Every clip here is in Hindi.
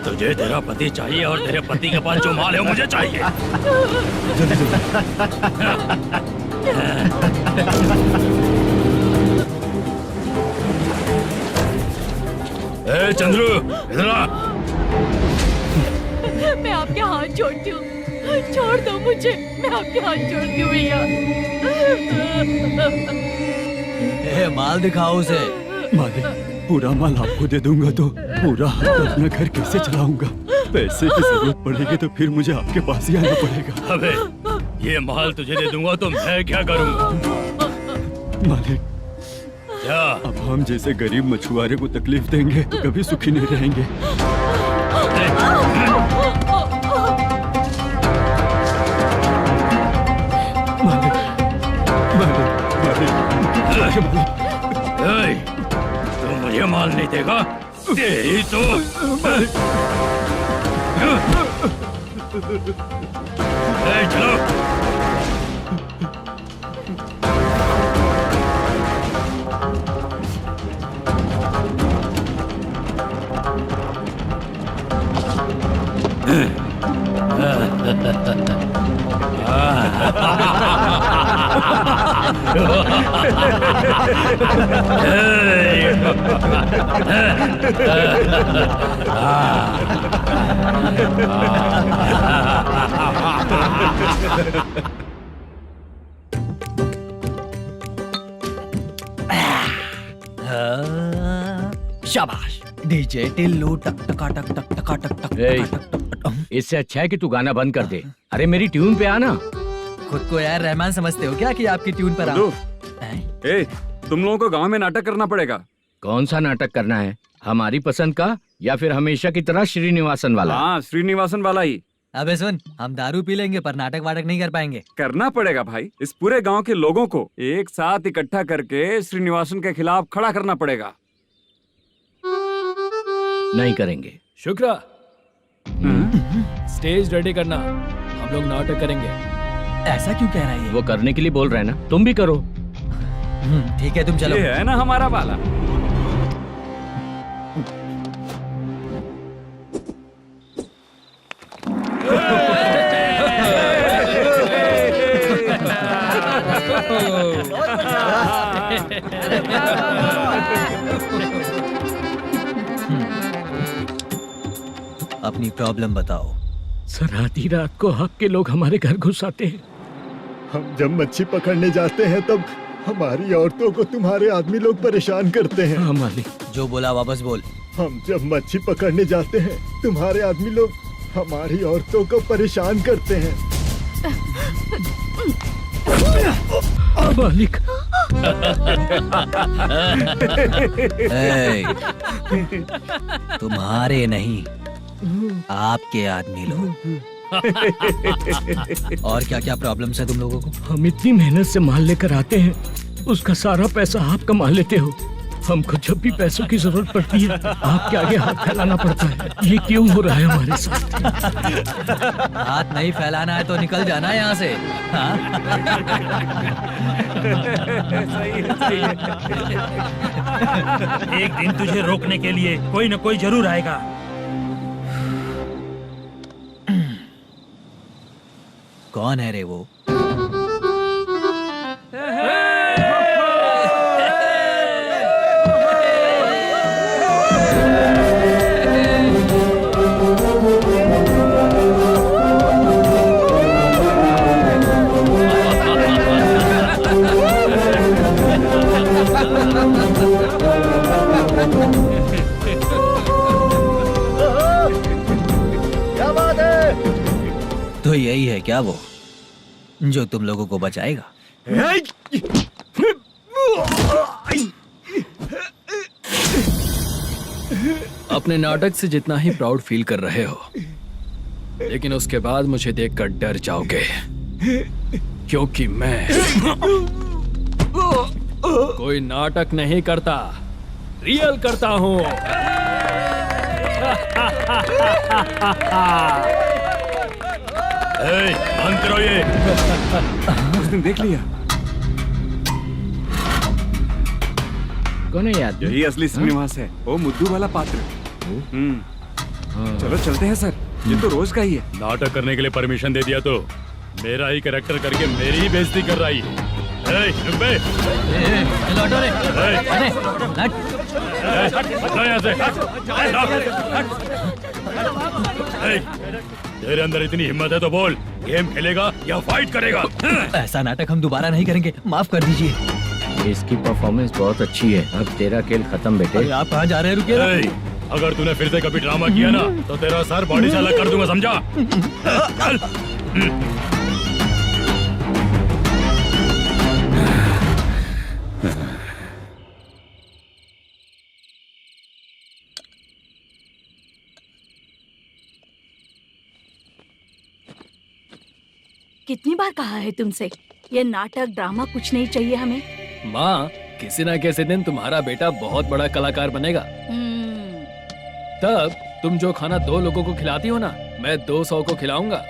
तुझे तेरा पति चाहिए और तेरे पति के पास जो माल है वो मुझे चाहिए। ए चंद्रू, इधर आ। मैं आपके हाथ जोड़ती हूँ, छोड़ दो मुझे, मैं आपके हाथ जोड़ती हूँ भैया। माल दिखाओ उसे। मालिक, पूरा माल आपको दे दूंगा तो पूरा अपना घर कैसे चलाऊंगा? पैसे की जरूरत पड़ेगी तो फिर मुझे आपके पास ही आना पड़ेगा। अबे, ये माल तुझे दे दूंगा तो मैं क्या करूंगा? मालिक, क्या? अब हम जैसे गरीब मछुआरे को तकलीफ देंगे तो कभी सुखी नहीं रहेंगे। मालिक, मालिक, मालिक, तू मुझे माल नहीं देगा? तेरी तो चलो। शाबाश डीजे टिल्लू टक टका टक टक टका टक टक टक। इससे अच्छा है कि तू गाना बंद कर दे। अरे मेरी ट्यून पे आना। खुद को यार रहमान समझते हो क्या कि आपकी ट्यून पर आओ? ए, तुम लोगों को गांव में नाटक करना पड़ेगा। कौन सा नाटक करना है? हमारी पसंद का या फिर हमेशा की तरह श्रीनिवासन वाला? हाँ, श्रीनिवासन वाला ही। अबे सुन, हम दारू पी लेंगे पर नाटक वाटक नहीं कर पाएंगे। करना पड़ेगा भाई। इस पूरे गांव के लोगों को एक साथ इकट्ठा करके श्रीनिवासन के खिलाफ खड़ा करना पड़ेगा। नहीं करेंगे। शुक्रा, स्टेज रेडी करना, हम लोग नाटक करेंगे। ऐसा क्यों कह रहा है ये? वो करने के लिए बोल रहे हैं ना, तुम भी करो। ठीक है, तुम चलो। ये है ना हमारा वाला। अपनी प्रॉब्लम बताओ। सर, आधी रात को आपके लोग हमारे घर घुस आते हैं। हम जब मच्छी पकड़ने जाते हैं तब हमारी औरतों को तुम्हारे आदमी लोग परेशान करते हैं। हाँ मालिक। जो बोला वापस बोल। हम जब मच्छी पकड़ने जाते हैं तुम्हारे आदमी लोग हमारी औरतों को परेशान करते हैं। मालिक। तुम्हारे नहीं, आपके आदमी लोग। और क्या क्या प्रॉब्लम्स है तुम लोगों को? हम इतनी मेहनत से माल लेकर आते हैं, उसका सारा पैसा आप कमा लेते हो। हमको जब भी पैसों की जरूरत पड़ती है आपके आगे हाथ फैलाना पड़ता है। ये क्यों हो रहा है हमारे साथ? हाथ नहीं फैलाना है तो निकल जाना यहाँ से। हाँ? सही है। एक दिन तुझे रोकने के लिए कोई न कोई जरूर आएगा। कौन है रे वो? क्या बात है? तो यही है क्या वो जो तुम लोगों को बचाएगा? अपने नाटक से जितना ही प्राउड फील कर रहे हो, लेकिन उसके बाद मुझे देखकर डर जाओगे, क्योंकि मैं कोई नाटक नहीं करता, रियल करता हूँ। बंद करो ये। उसने देख लिया। कौन है याद? यही असली श्रीनिवास है, वो मुद्दू वाला पात्र। चलो चलते हैं सर, ये तो रोज का ही है। नाटक करने के लिए परमिशन दे दिया तो मेरा ही कैरेक्टर करके मेरी ही बेइज्जती कर रही है। चुप बे। लौटो रे। अरे हट। हटो यहाँ से। तेरे अंदर इतनी हिम्मत है तो बोल, गेम खेलेगा या फाइट करेगा? ऐसा नाटक हम दोबारा नहीं करेंगे, माफ कर दीजिए। इसकी परफॉर्मेंस बहुत अच्छी है। अब तेरा खेल खत्म बेटे। अरे आप कहाँ जा रहे हैं? रुकिए ना। अगर तूने फिर से कभी ड्रामा किया ना तो तेरा सर बॉडी से अलग कर दूंगा, समझा? चल। कितनी बार कहा है तुमसे, ये नाटक ड्रामा कुछ नहीं चाहिए हमें। माँ, किसी ना किसी दिन तुम्हारा बेटा बहुत बड़ा कलाकार बनेगा। तब तुम जो खाना 2 लोगों को खिलाती हो ना, मैं 200 को खिलाऊंगा।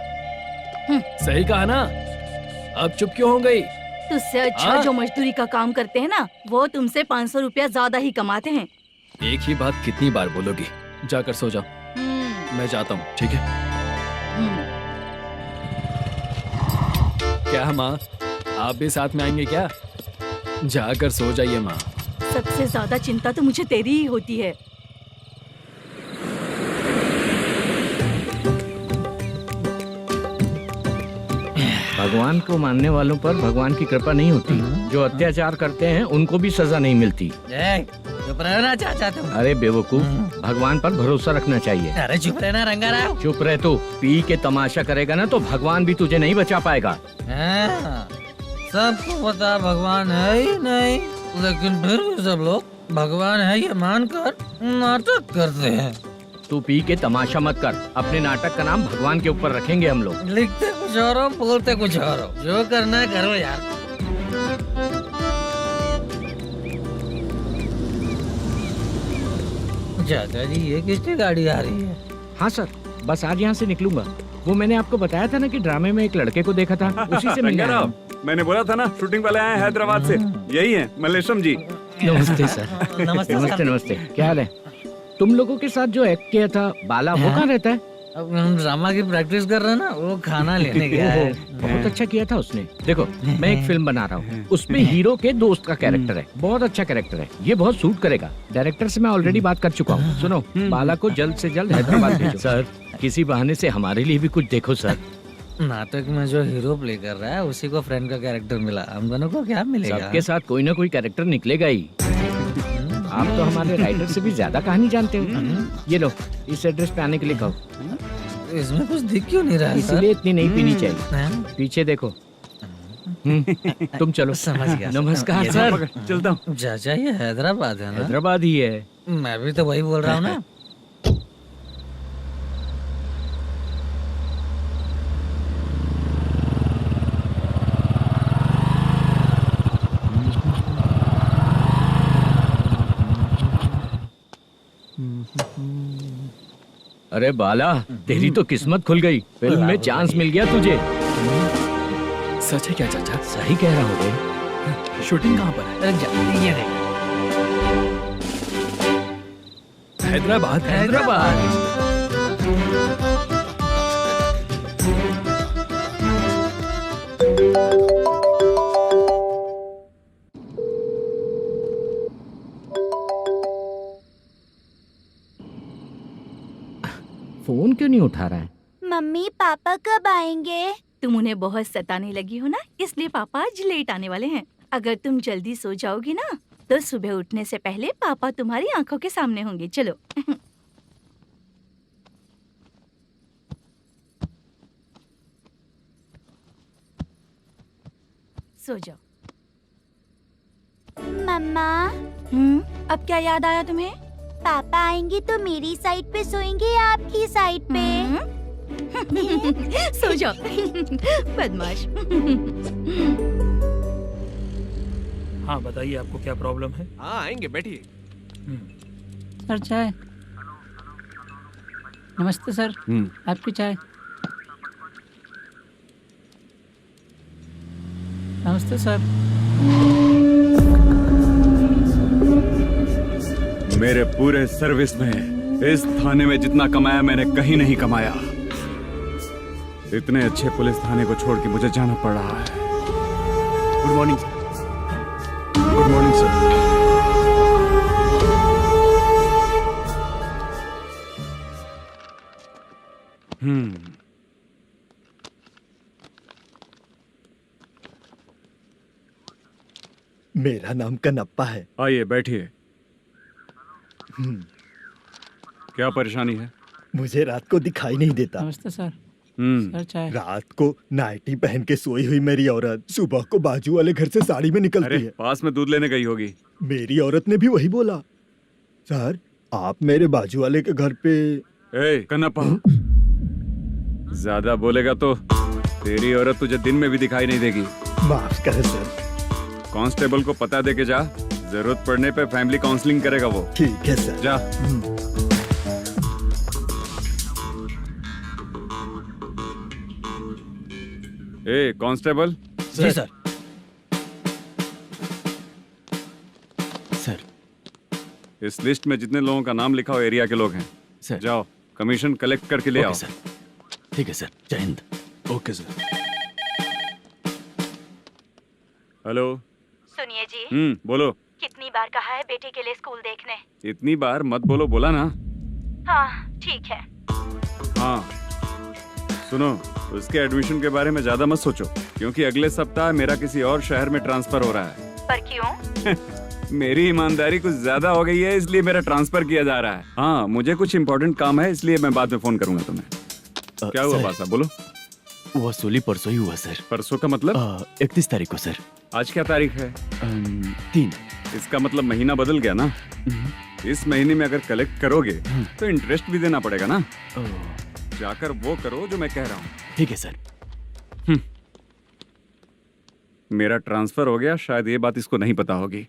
सही कहा ना? अब चुप क्यों हो गई? तुझसे अच्छा जो मजदूरी का काम करते हैं ना, वो तुमसे 500 रुपया ज्यादा ही कमाते हैं। एक ही बात कितनी बार बोलोगी? जाकर सो जाओ। मैं जाता हूँ, ठीक है? क्या माँ, आप भी साथ में आएंगे क्या? जाकर सो जाइए माँ। सबसे ज्यादा चिंता तो मुझे तेरी ही होती है। भगवान को मानने वालों पर भगवान की कृपा नहीं होती। जो अत्याचार करते हैं उनको भी सजा नहीं मिलती। चुप रहना चाचा तुम। अरे बेवकूफ, भगवान पर भरोसा रखना चाहिए। अरे चुप रहना रंगाराव। चुप रह तू। पी के तमाशा करेगा ना तो भगवान भी तुझे नहीं बचा पाएगा। सबको पता भगवान है ही नहीं, लेकिन फिर भी सब लोग भगवान है ये मानकर नाटक करते हैं। तू पी के तमाशा मत कर। अपने नाटक का नाम भगवान के ऊपर रखेंगे हम लोग। लिखते कुछ और हो, बोलते कुछ और हो। जो करना है करो यार। चाचा जी, ये किसकी गाड़ी आ रही है? हाँ सर, बस आज यहाँ से निकलूंगा। वो मैंने आपको बताया था ना कि ड्रामे में एक लड़के को देखा था, उसी से मिलने आया हूँ। मैंने बोला था ना, शूटिंग वाले आए हैं हैदराबाद से। यही है मल्लेशम जी। नमस्ते सर। नमस्ते नमस्ते नमस्ते। क्या हाल है? तुम लोगों के साथ जो एक्ट किया था बाला, वो कहाँ रहता है? अब हम ड्रामा की प्रैक्टिस कर रहे हैं ना, वो खाना लेने गया है। बहुत अच्छा किया था उसने। देखो, मैं एक फिल्म बना रहा हूँ, उसमें हीरो के दोस्त का कैरेक्टर है। बहुत अच्छा कैरेक्टर है, ये बहुत सूट करेगा। डायरेक्टर से मैं ऑलरेडी बात कर चुका हूँ। सुनो, बाला को जल्द से जल्द हैदराबाद भेजो। सर, किसी बहाने से हमारे लिए भी कुछ देखो सर। नाटक में जो हीरो प्ले कर रहा है उसी को फ्रेंड का कैरेक्टर मिला। हम दोनों को क्या मिलेगा? सबके साथ कोई ना कोई कैरेक्टर निकलेगा ही। आप तो हमारे राइटर से भी ज्यादा कहानी जानते हो। ये लो, इस एड्रेस पे आने के लिए कहो। इसमें कुछ दिख क्यों नहीं रहा है? इसलिए इतनी नहीं पीनी चाहिए। पीछे देखो। तुम चलो। समझ गया। नमस्कार सर। चलता हूँ। चाचा, ये हैदराबाद है ना? हैदराबाद ही है। मैं भी तो वही बोल रहा हूँ ना। अरे बाला, तेरी तो किस्मत खुल गई। फिल्म में चांस मिल गया तुझे। सच है क्या चाचा? सही कह रहा हूँ। शूटिंग कहाँ पर है? अरे ये देख। हैदराबाद। हैदराबाद। फोन क्यों नहीं उठा रहा है? मम्मी पापा कब आएंगे? तुम उन्हें बहुत सताने लगी हो ना, इसलिए पापा आज लेट आने वाले हैं। अगर तुम जल्दी सो जाओगी ना, तो सुबह उठने से पहले पापा तुम्हारी आंखों के सामने होंगे। चलो। सो जाओ। मम्मा, अब क्या याद आया तुम्हें? पापा आएंगे तो मेरी साइड पे सोएंगे या आपकी साइड पे? सो जाओ। बदमाश। हाँ बताइए, आपको क्या प्रॉब्लम है? हाँ आएंगे, बैठिए। सर चाय। नमस्ते सर, आपकी चाय। नमस्ते सर। मेरे पूरे सर्विस में इस थाने में जितना कमाया मैंने कहीं नहीं कमाया। इतने अच्छे पुलिस थाने को छोड़ के मुझे जाना पड़ रहा है। Good morning sir. Good morning sir. मेरा नाम कनप्पा है। आइए बैठिए। क्या परेशानी है? मुझे रात को दिखाई नहीं देता। नमस्ते सर। सर चाय। रात को नाइटी पहन के सोई हुई मेरी औरत सुबह को बाजू वाले घर से साड़ी में निकलती अरे है। पास में दूध लेने गई होगी। मेरी औरत ने भी वही बोला। सर आप मेरे बाजू वाले के घर पे। ए कन्नप्पा, ज्यादा बोलेगा तो तेरी औरत तुझे दिन में भी दिखाई नहीं देगी। माफ करें सर। कांस्टेबल को पता दे के जा, जरूरत पड़ने पे फैमिली काउंसलिंग करेगा वो। ठीक है सर। जा। ए कांस्टेबल। जी सर। सर इस लिस्ट में जितने लोगों का नाम लिखा हो एरिया के लोग हैं। सर। जाओ कमीशन कलेक्ट करके ले आओ। सर ठीक है सर। जय हिंद। Okay sir. हेलो। सुनिए जी, बोलो। कितनी बार कहा है बेटे के लिए स्कूल देखने? इतनी बार मत बोलो, बोला ना। हाँ ठीक है। हाँ सुनो, उसके एडमिशन के बारे में ज्यादा मत सोचो, क्योंकि अगले सप्ताह मेरा किसी और शहर में ट्रांसफर हो रहा है। पर क्यों? मेरी ईमानदारी कुछ ज्यादा हो गई है, इसलिए मेरा ट्रांसफर किया जा रहा है। हाँ मुझे कुछ इम्पोर्टेंट काम है, इसलिए मैं बाद में फोन करूंगा तुम्हें। क्या हुआ बासा, बोलो। वसूली परसों ही हुआ सर। परसों का मतलब? 31 तारीख को सर। आज क्या तारीख है? 3। इसका मतलब महीना बदल गया ना। इस महीने में अगर कलेक्ट करोगे तो इंटरेस्ट भी देना पड़ेगा ना। जाकर वो करो जो मैं कह रहा हूँ। ठीक है सर। मेरा ट्रांसफर हो गया, शायद ये बात इसको नहीं पता होगी।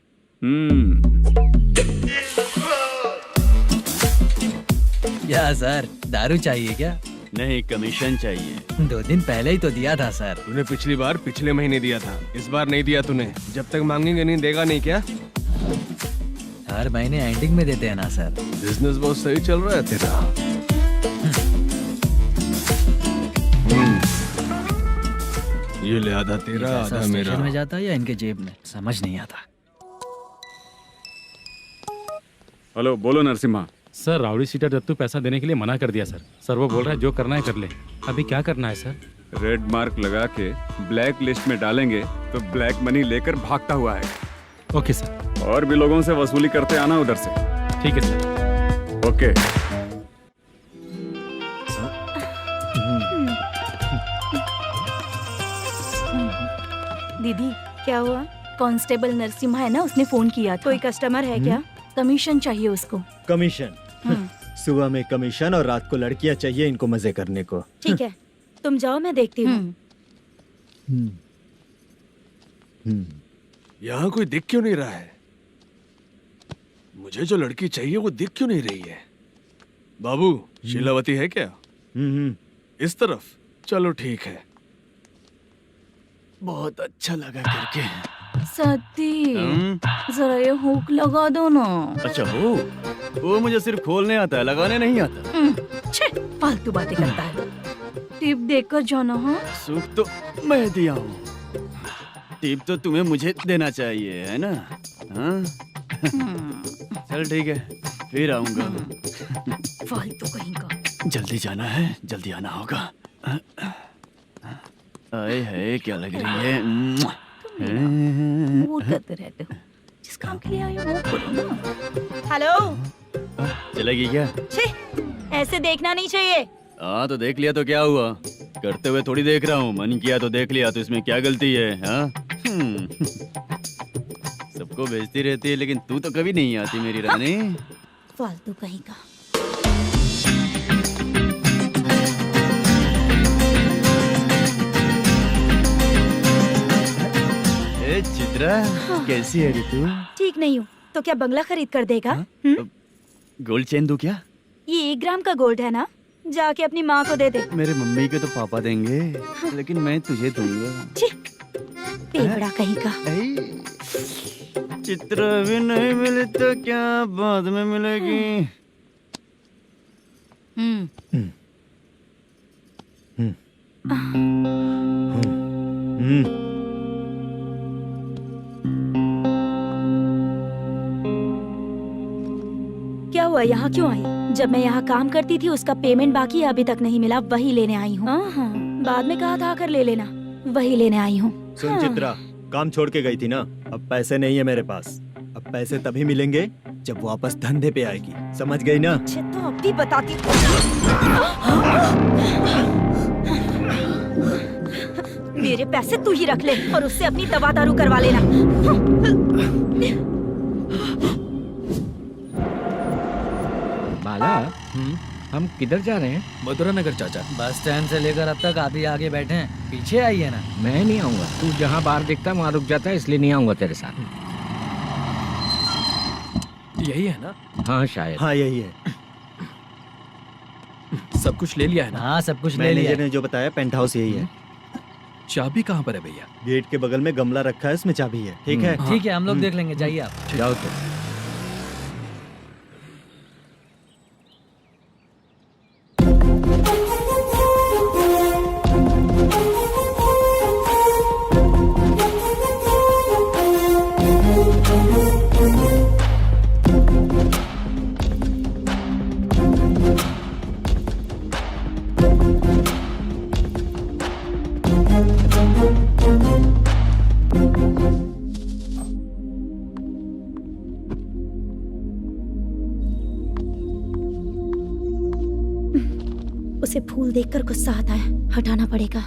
क्या सर, दारू चाहिए क्या? नहीं, कमीशन चाहिए। 2 दिन पहले ही तो दिया था सर। तूने पिछली बार पिछले महीने दिया था, इस बार नहीं दिया तूने। जब तक मांगेंगे नहीं देगा नहीं क्या? हर महीने एंडिंग में देते हैं ना सर। बिजनेस बहुत सही चल रहा है तेरा। ये ले आधा तेरा, आधा मेरा। में जाता है या इनके जेब में, समझ नहीं आता। हेलो, बोलो Narasimha. Sir rowdy seater Dattu पैसा देने के लिए मना कर दिया सर। सर वो बोल रहा है जो करना है कर ले। अभी क्या करना है सर? रेड मार्क लगा के ब्लैक लिस्ट में डालेंगे तो ब्लैक मनी लेकर भागता हुआ है। Okay sir. और भी लोगों से वसूली करते आना उधर से। ठीक है सर। ओके। दीदी क्या हुआ? कांस्टेबल नरसिम्हा है ना, उसने फोन किया था। कोई कस्टमर है क्या? कमीशन चाहिए उसको। कमीशन? सुबह में कमीशन और रात को लड़कियां चाहिए इनको मजे करने को। ठीक है, तुम जाओ, मैं देखती हूँ। यहाँ कोई दिख क्यों नहीं रहा है? मुझे जो लड़की चाहिए वो दिख क्यों नहीं रही है? बाबू, शीलावती है क्या? इस तरफ? चलो ठीक है। बहुत अच्छा लगा करके। सती, जरा ये हुक लगा दो ना। अच्छा वो मुझे सिर्फ खोलने आता है, लगाने नहीं आता। छे, फालतू बातें करता है। टिप देकर जाना। हाँ सुख तो मैं दिया हूँ, टिप तो तुम्हें मुझे देना चाहिए, है ना? हाँ? चल ठीक है, फिर आऊंगा। फालतू कहीं का। जल्दी जाना है, जल्दी आना होगा। आए है, क्या लग रही है? वो करते रहते हो, जिस काम के लिए आए हो वो करो ना। हेलो, चलेगी क्या? छे, ऐसे देखना नहीं चाहिए। हाँ तो देख लिया तो क्या हुआ? करते हुए थोड़ी देख रहा हूँ, मन किया तो देख लिया, तो इसमें क्या गलती है? हाँ? सबको भेजती रहती है, लेकिन तू तो कभी नहीं आती मेरी रानी। फालतू कहीं का। चित्रा, कैसी है रे तू? ठीक नहीं हूँ तो क्या बंगला खरीद कर देगा? गोल्ड चेन दूं क्या? ये 1 ग्राम का गोल्ड है ना, जाके अपनी माँ को दे दे। मेरे मम्मी के तो पापा देंगे, लेकिन मैं तुझे दूंगा। पेवड़ा कहीं का। चित्रा भी नहीं मिली तो क्या बाद में मिलेगी? क्या हुआ, यहाँ क्यों आई? जब मैं यहाँ काम करती थी उसका पेमेंट बाकी अभी तक नहीं मिला, वही लेने आई हूँ। हाँ, बाद में कहा था आकर ले लेना, वही लेने आई हूँ। सुन चित्रा, काम छोड़ के गई थी ना, अब पैसे नहीं है मेरे पास। अब पैसे तभी मिलेंगे जब वापस धंधे पे आएगी, समझ गई ना? अच्छा तो अब भी बताती हूँ। मेरे पैसे तू ही रख ले और उससे अपनी दवा दारू करवा लेना। बाला, हम किधर जा रहे हैं? मथुरा नगर चाचा। बस स्टैंड से लेकर अब तक आप ही आगे बैठे हैं, पीछे आइए ना। मैं नहीं आऊंगा, तू जहाँ बाहर दिखता है वहाँ रुक जाता है, इसलिए नहीं आऊंगा तेरे साथ। यही है ना? हाँ शायद। हाँ यही है। सब कुछ ले लिया है ना? हाँ सब कुछ ले लिया। मैनेजर ने जो बताया पेंट हाउस यही है। चाबी कहाँ पर है भैया? गेट के बगल में गमला रखा है, उसमें चाबी है। ठीक है? ठीक है, हम लोग देख लेंगे, जाइए आप। जाओ तो। उसे फूल देखकर गुस्सा आता है, हटाना पड़ेगा।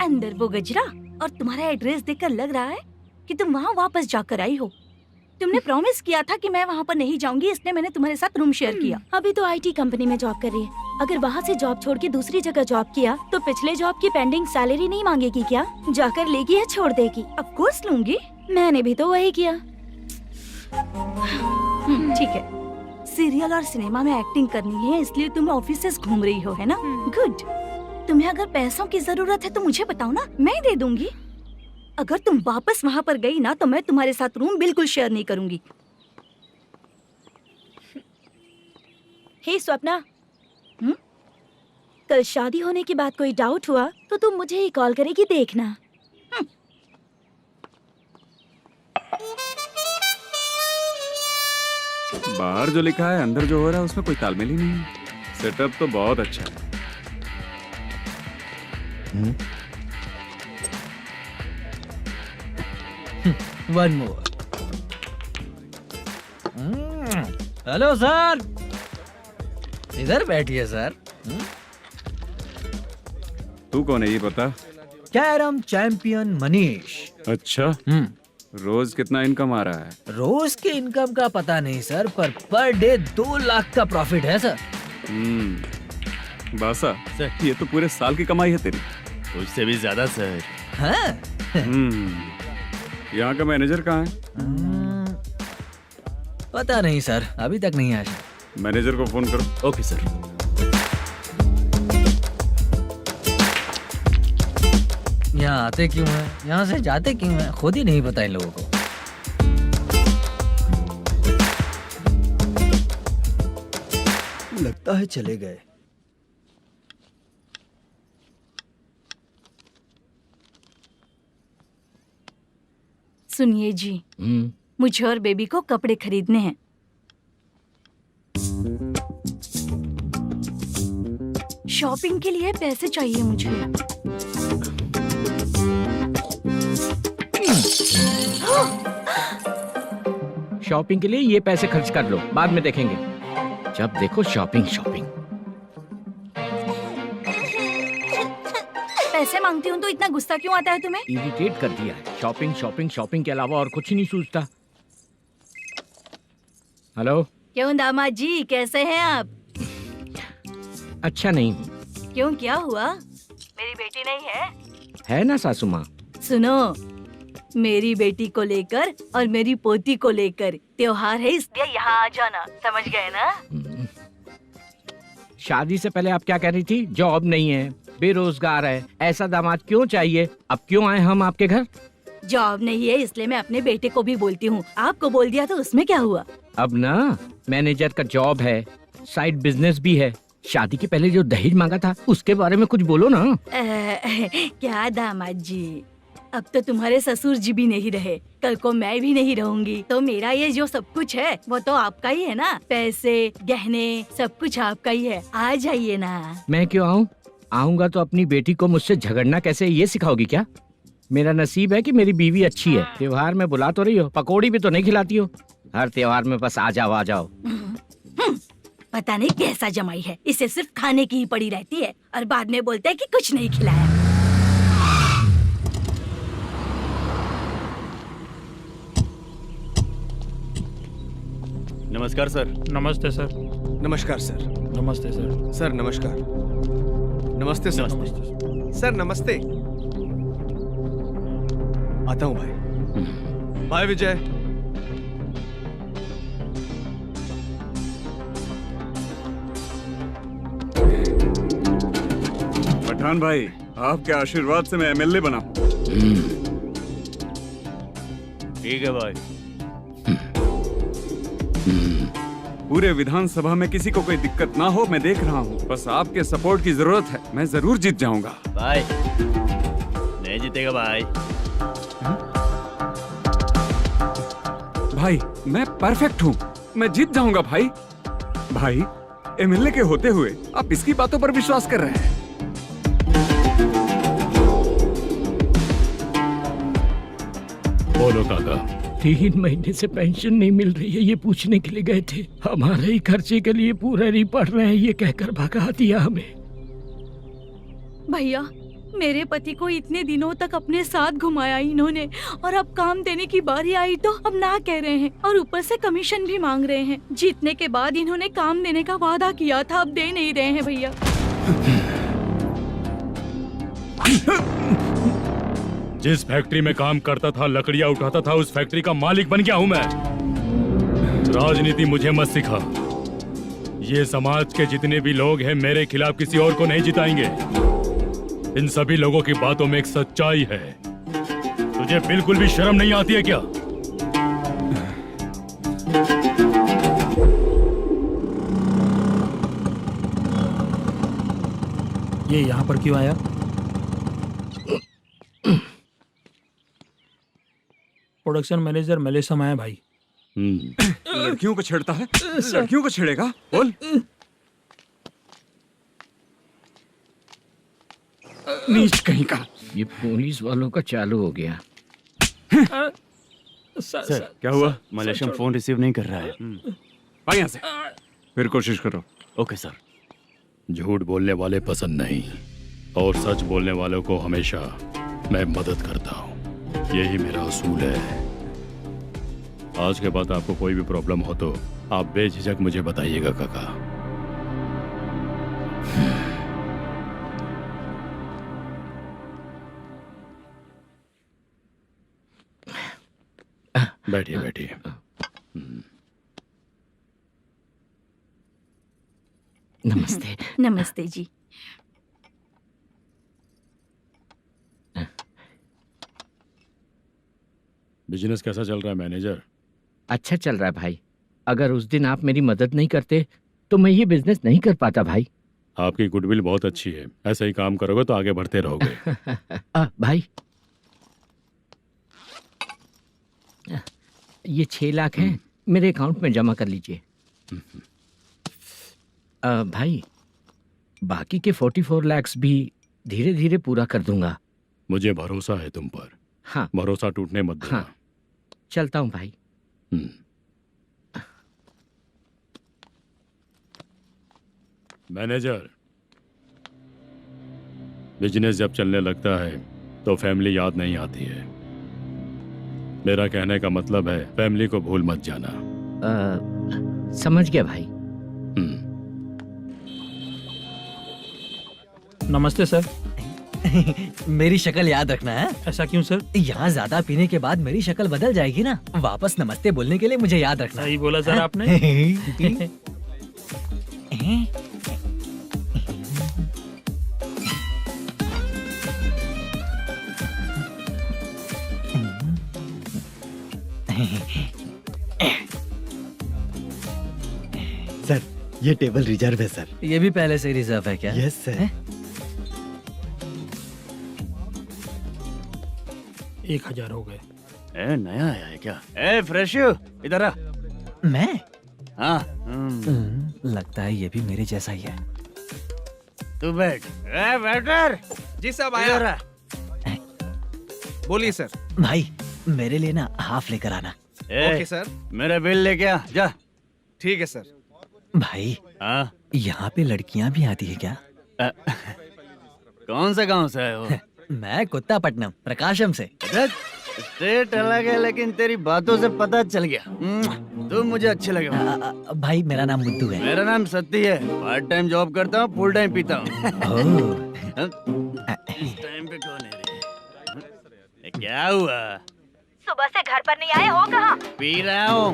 अंदर वो गजरा और तुम्हारा एड्रेस देखकर लग रहा है कि तुम वहाँ वापस जाकर आई हो। तुमने प्रॉमिस किया था कि मैं वहाँ पर नहीं जाऊंगी, इसलिए मैंने तुम्हारे साथ रूम शेयर किया। अभी तो आईटी कंपनी में जॉब कर रही है। अगर वहाँ से जॉब छोड़ के दूसरी जगह जॉब किया तो पिछले जॉब की पेंडिंग सैलरी नहीं मांगेगी क्या? जाकर लेगी या छोड़ देगी? ऑफ कोर्स लूंगी। मैंने भी तो वही किया। ठीक है, सीरियल और सिनेमा में एक्टिंग करनी है, इसलिए तुम ऑफिसेस घूम रही हो, है ना? गुड। तुम्हें अगर पैसों की जरूरत है तो मुझे बताओ ना, मैं दे दूंगी। अगर तुम वापस वहाँ पर गई ना तो मैं तुम्हारे साथ रूम बिल्कुल शेयर नहीं करूंगी। हे स्वप्ना, कल शादी होने की बात कोई डाउट हुआ तो तुम मुझे ही कॉल करेगी, देखना। बाहर जो लिखा है अंदर जो हो रहा है उसमें कोई तालमेल ही नहीं है। सेटअप तो बहुत अच्छा है। One more. हेलो सर, इधर बैठिए सर। तू कौन है ये बता? Carrom champion Manish. अच्छा, रोज कितना इनकम आ रहा है? रोज के इनकम का पता नहीं सर, पर डे 2 लाख का प्रॉफिट है सर। बासा सर, ये तो पूरे साल की कमाई है तेरी। उससे भी ज्यादा सर। हाँ? यहाँ का मैनेजर कहाँ है? पता नहीं सर, अभी तक नहीं आया। मैनेजर को फोन करो। Okay sir. यहाँ आते क्यों हैं, यहाँ से जाते क्यों हैं, खुद ही नहीं पता इन लोगों को। लगता है चले गए। सुनिए जी, मुझे और बेबी को कपड़े खरीदने हैं। शॉपिंग के लिए पैसे चाहिए मुझे। शॉपिंग के लिए ये पैसे खर्च कर लो, बाद में देखेंगे। जब देखो शॉपिंग शॉपिंग। पैसे मांगती हूँ तो इतना गुस्सा क्यों आता है तुम्हें? इरिटेट कर दिया है। शॉपिंग शॉपिंग शॉपिंग के अलावा और कुछ नहीं सूझता। हेलो। क्यों दामाद जी, कैसे हैं आप? अच्छा नहीं हूँ। क्यों, क्या हुआ? मेरी बेटी नहीं है? है ना सासू माँ। सुनो, मेरी बेटी को लेकर और मेरी पोती को लेकर त्योहार है, इसलिए यहाँ आ जाना, समझ गए ना? शादी से पहले आप क्या कह रही थी? जॉब नहीं है, बेरोजगार है, ऐसा दामाद क्यों चाहिए? अब क्यों आए हम आपके घर? जॉब नहीं है इसलिए मैं अपने बेटे को भी बोलती हूँ, आपको बोल दिया तो उसमें क्या हुआ? अब ना मैनेजर का जॉब है, साइड बिजनेस भी है। शादी के पहले जो दहेज मांगा था उसके बारे में कुछ बोलो ना। क्या दामाद जी, अब तो तुम्हारे ससुर जी भी नहीं रहे, कल को मैं भी नहीं रहूंगी, तो मेरा ये जो सब कुछ है वो तो आपका ही है ना। पैसे, गहने, सब कुछ आपका ही है। आ जाइए ना। मैं क्यों आऊँ? आऊंगा तो अपनी बेटी को मुझसे झगड़ना कैसे ये सिखाओगी क्या? मेरा नसीब है कि मेरी बीवी अच्छी है। त्योहार में बुला तो रही हो, पकौड़ी भी तो नहीं खिलाती हो। हर त्योहार में बस आ जाओ आ जाओ। पता नहीं कैसा जमाई है, इसे सिर्फ खाने की ही पड़ी रहती है और बाद में बोलते है कि कुछ नहीं खिलाया। नमस्कार सर। नमस्ते सर। नमस्कार सर। नमस्ते सर। सर नमस्कार। नमस्ते सर। सर नमस्ते। आता हूँ भाई। बाय विजय। पठान भाई, आपके आशीर्वाद से मैं एमएलए बना। ठीक है भाई। पूरे विधानसभा में किसी को कोई दिक्कत ना हो, मैं देख रहा हूँ। बस आपके सपोर्ट की जरूरत है, मैं जरूर जीत जाऊंगा। भाई नहीं जीतेगा भाई। भाई मैं परफेक्ट हूँ, मैं जीत जाऊंगा भाई। भाई एमएलए के होते हुए आप इसकी बातों पर विश्वास कर रहे हैं? बोलो काका। 3 महीने से पेंशन नहीं मिल रही है, ये पूछने के लिए गए थे। हमारे ही खर्चे के लिए पूरा नहीं पड़ रहे हैं, ये कहकर भगा दिया हमें। भैया, मेरे पति को इतने दिनों तक अपने साथ घुमाया इन्होंने, और अब काम देने की बारी आई तो अब ना कह रहे हैं, और ऊपर से कमीशन भी मांग रहे हैं। जीतने के बाद इन्होंने काम देने का वादा किया था, अब दे नहीं रहे हैं भैया। जिस फैक्ट्री में काम करता था, लकड़ियां उठाता था, उस फैक्ट्री का मालिक बन गया हूं मैं। राजनीति मुझे मत सिखा। ये समाज के जितने भी लोग हैं मेरे खिलाफ किसी और को नहीं जिताएंगे। इन सभी लोगों की बातों में एक सच्चाई है। तुझे बिल्कुल भी शर्म नहीं आती है क्या? ये यहाँ पर क्यों आया? प्रोडक्शन मैनेजर मलेशम आया भाई। लड़कियों को छेड़ता है, लड़कियों को छेड़ेगा? बोल। नीच कहीं का। ये पुलिस वालों का चालू हो गया। सर क्या हुआ? मलेशियन फोन रिसीव नहीं कर रहा है। आ यहाँ से, फिर कोशिश करो। Okay sir. झूठ बोलने वाले पसंद नहीं, और सच बोलने वालों को हमेशा मैं मदद करता हूँ। यही मेरा असूल है। आज के बाद आपको कोई भी प्रॉब्लम हो तो आप बेझिझक मुझे बताइएगा काका। बैठिए बैठिए। नमस्ते। नमस्ते जी। बिजनेस कैसा चल रहा है मैनेजर? अच्छा चल रहा है भाई। अगर उस दिन आप मेरी मदद नहीं करते तो मैं ये बिजनेस नहीं कर पाता भाई। आपकी गुडविल बहुत अच्छी है, ऐसा ही काम करोगे तो आगे बढ़ते रहोगे। भाई ये 6 लाख हैं, मेरे अकाउंट में जमा कर लीजिए। भाई बाकी के 44 लाख भी धीरे धीरे पूरा कर दूंगा। मुझे भरोसा है तुम पर। हाँ। भरोसा टूटने मत देना। हाँ। चलता हूँ भाई। मैनेजर, बिजनेस जब चलने लगता है तो फैमिली याद नहीं आती है। मेरा कहने का मतलब है फैमिली को भूल मत जाना। समझ गया भाई। नमस्ते सर। मेरी शक्ल याद रखना है। ऐसा क्यों सर? यहाँ ज्यादा पीने के बाद मेरी शक्ल बदल जाएगी ना, वापस नमस्ते बोलने के लिए मुझे याद रखना। सही बोला सर आपने। सर ये टेबल रिजर्व है सर। ये भी पहले से रिजर्व है क्या? Yes sir. 1000 हो गए। ए नया आया है क्या? ए फ्रेश इधर आ। मैं? हाँ लगता है ये भी मेरे जैसा ही है। तू बैठ। ए वेटर जी साहब इधर आ। बोलिए सर। भाई मेरे लिए ना हाफ लेकर आना। ए, सर। मेरा बिल लेके आ जा। ठीक है सर। भाई हाँ यहाँ पे लड़कियाँ भी आती है क्या? कौन सा गांव से है वो? मैं कुत्तापट्टनम प्रकाशम से। स्टेट अलग है लेकिन तेरी बातों से पता चल गया। तुम मुझे अच्छे लगे। भाई मेरा नाम मुद्दू है। मेरा नाम सत्ती है। पार्ट टाइम जॉब करता हूँ, फुल टाइम पीता हूँ। इस टाइम पे कौन है रे? क्या हुआ? सुबह से घर पर नहीं आए हो कहाँ? पी रहा हूँ।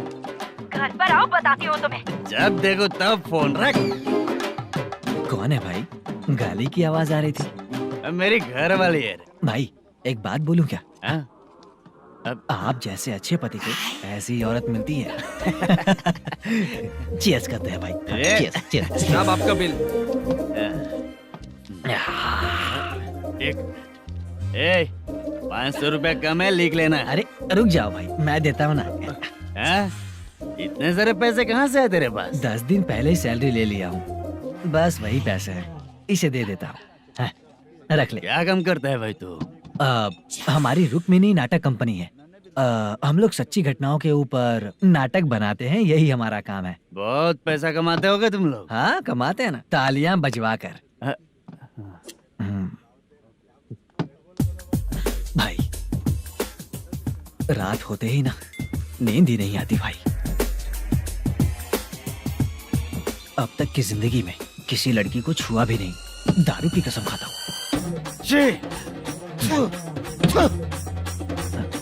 घर पर आओ, बताती हूँ तुम्हें। जब देखो तब फोन रख। कौन है भाई? गाली की आवाज आ रही थी। अब मेरी घर वाली है। भाई एक बात बोलूं क्या? हाँ? आप जैसे अच्छे पति को ऐसी औरत मिलती है। चीयर्स करते हैं भाई। Cheers cheers. साहब आपका बिल। एक 500 रुपया कम है, लिख लेना। अरे रुक जाओ भाई, मैं देता हूँ ना। हाँ? इतने सारे पैसे कहाँ से है तेरे पास? 10 दिन पहले ही सैलरी ले लिया हूँ, बस वही पैसे हैं, इसे दे देता हूँ। हाँ, रख ले। क्या काम करता है भाई तू? हमारी रुक्मिणी नाटक कंपनी है। हम लोग सच्ची घटनाओं के ऊपर नाटक बनाते हैं, यही हमारा काम है। बहुत पैसा कमाते होगे तुम लोग। हाँ कमाते हैं ना, तालियां बजवा कर। भाई रात होते ही ना नींद ही नहीं आती भाई। अब तक की जिंदगी में किसी लड़की को छुआ भी नहीं, दारू की कसम खाता हूँ।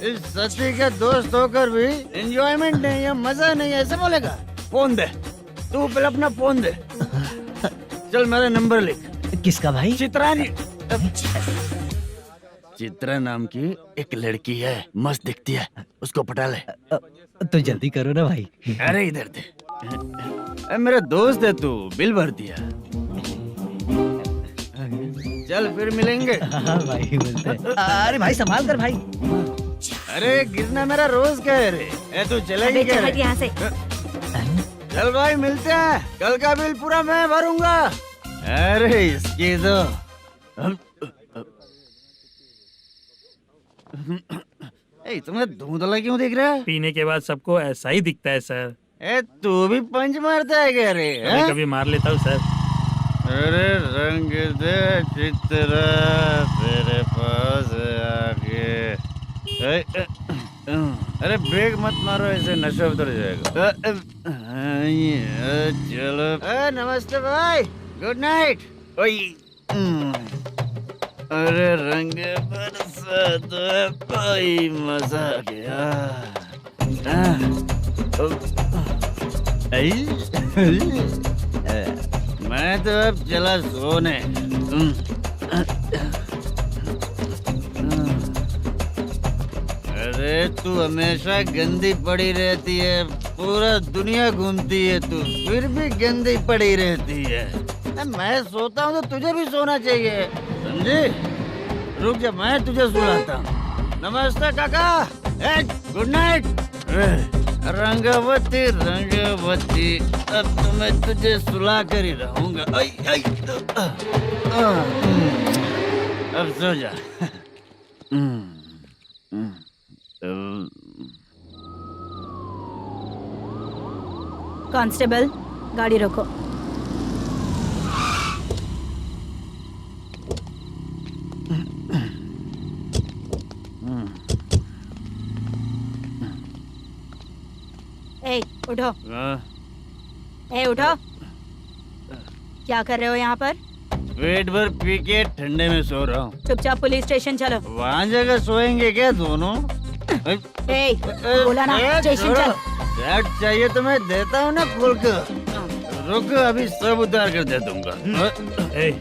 इस सच्ची का दोस्त होकर भी एंजॉयमेंट नहीं है, मजा नहीं है, ऐसे बोलेगा? फोन दे, तू पहले अपना फोन दे। चल मेरा नंबर लिख। किसका भाई? चित्रानी। चित्रा नाम की एक लड़की है, मस्त दिखती है, उसको पटा ले। तो जल्दी करो ना भाई। अरे इधर दे। मेरा दोस्त है तू, बिल भर दिया। चल फिर मिलेंगे। हाँ भाई मिलते हैं। अरे भाई संभाल कर भाई। अरे गिरना मेरा रोज का है रे। तू चलेगी क्या? यहाँ से। चल भाई मिलते हैं, कल का बिल पूरा मैं भरूंगा। अरे इसकी तो तुम्हें धुंधला क्यों दिख रहा है? पीने के बाद सबको ऐसा ही दिखता है सर। तू भी पंच मारता है क्या रे? कभी कभी मार लेता हूँ सर। अरे रंग दे चित्रा तेरे पास आके। अरे ब्रेक मत मारो, ऐसे नशा उतर जाएगा। चलो। नमस्ते भाई, गुड नाइट। अरे रंग बरसात भाई, मजा आ गया। मैं तो अब चला सोने। अरे तू हमेशा गंदी पड़ी रहती है, पूरा दुनिया घूमती है तू, फिर भी गंदी पड़ी रहती है। मैं सोता हूँ तो तुझे भी सोना चाहिए, समझे? रुक जा, मैं तुझे सुलाता हूँ। नमस्ते काका, गुड नाइट। रंगवती रंगवती, अब तो मैं तुझे सुला कर ही रहूंगा। अब सो जा। कांस्टेबल, गाड़ी रोको। ए, उठो। उठो। क्या कर रहे हो यहाँ पर? पेट भर पी के ठंडे में सो रहा हूँ। चुपचाप पुलिस स्टेशन चलो। वहाँ जगह सोएंगे क्या दोनों? बोला ना, स्टेशन चल। शर्ट चाहिए तो मैं देता हूँ ना खोल कर। रुक, अभी सब उतार कर दे दूंगा।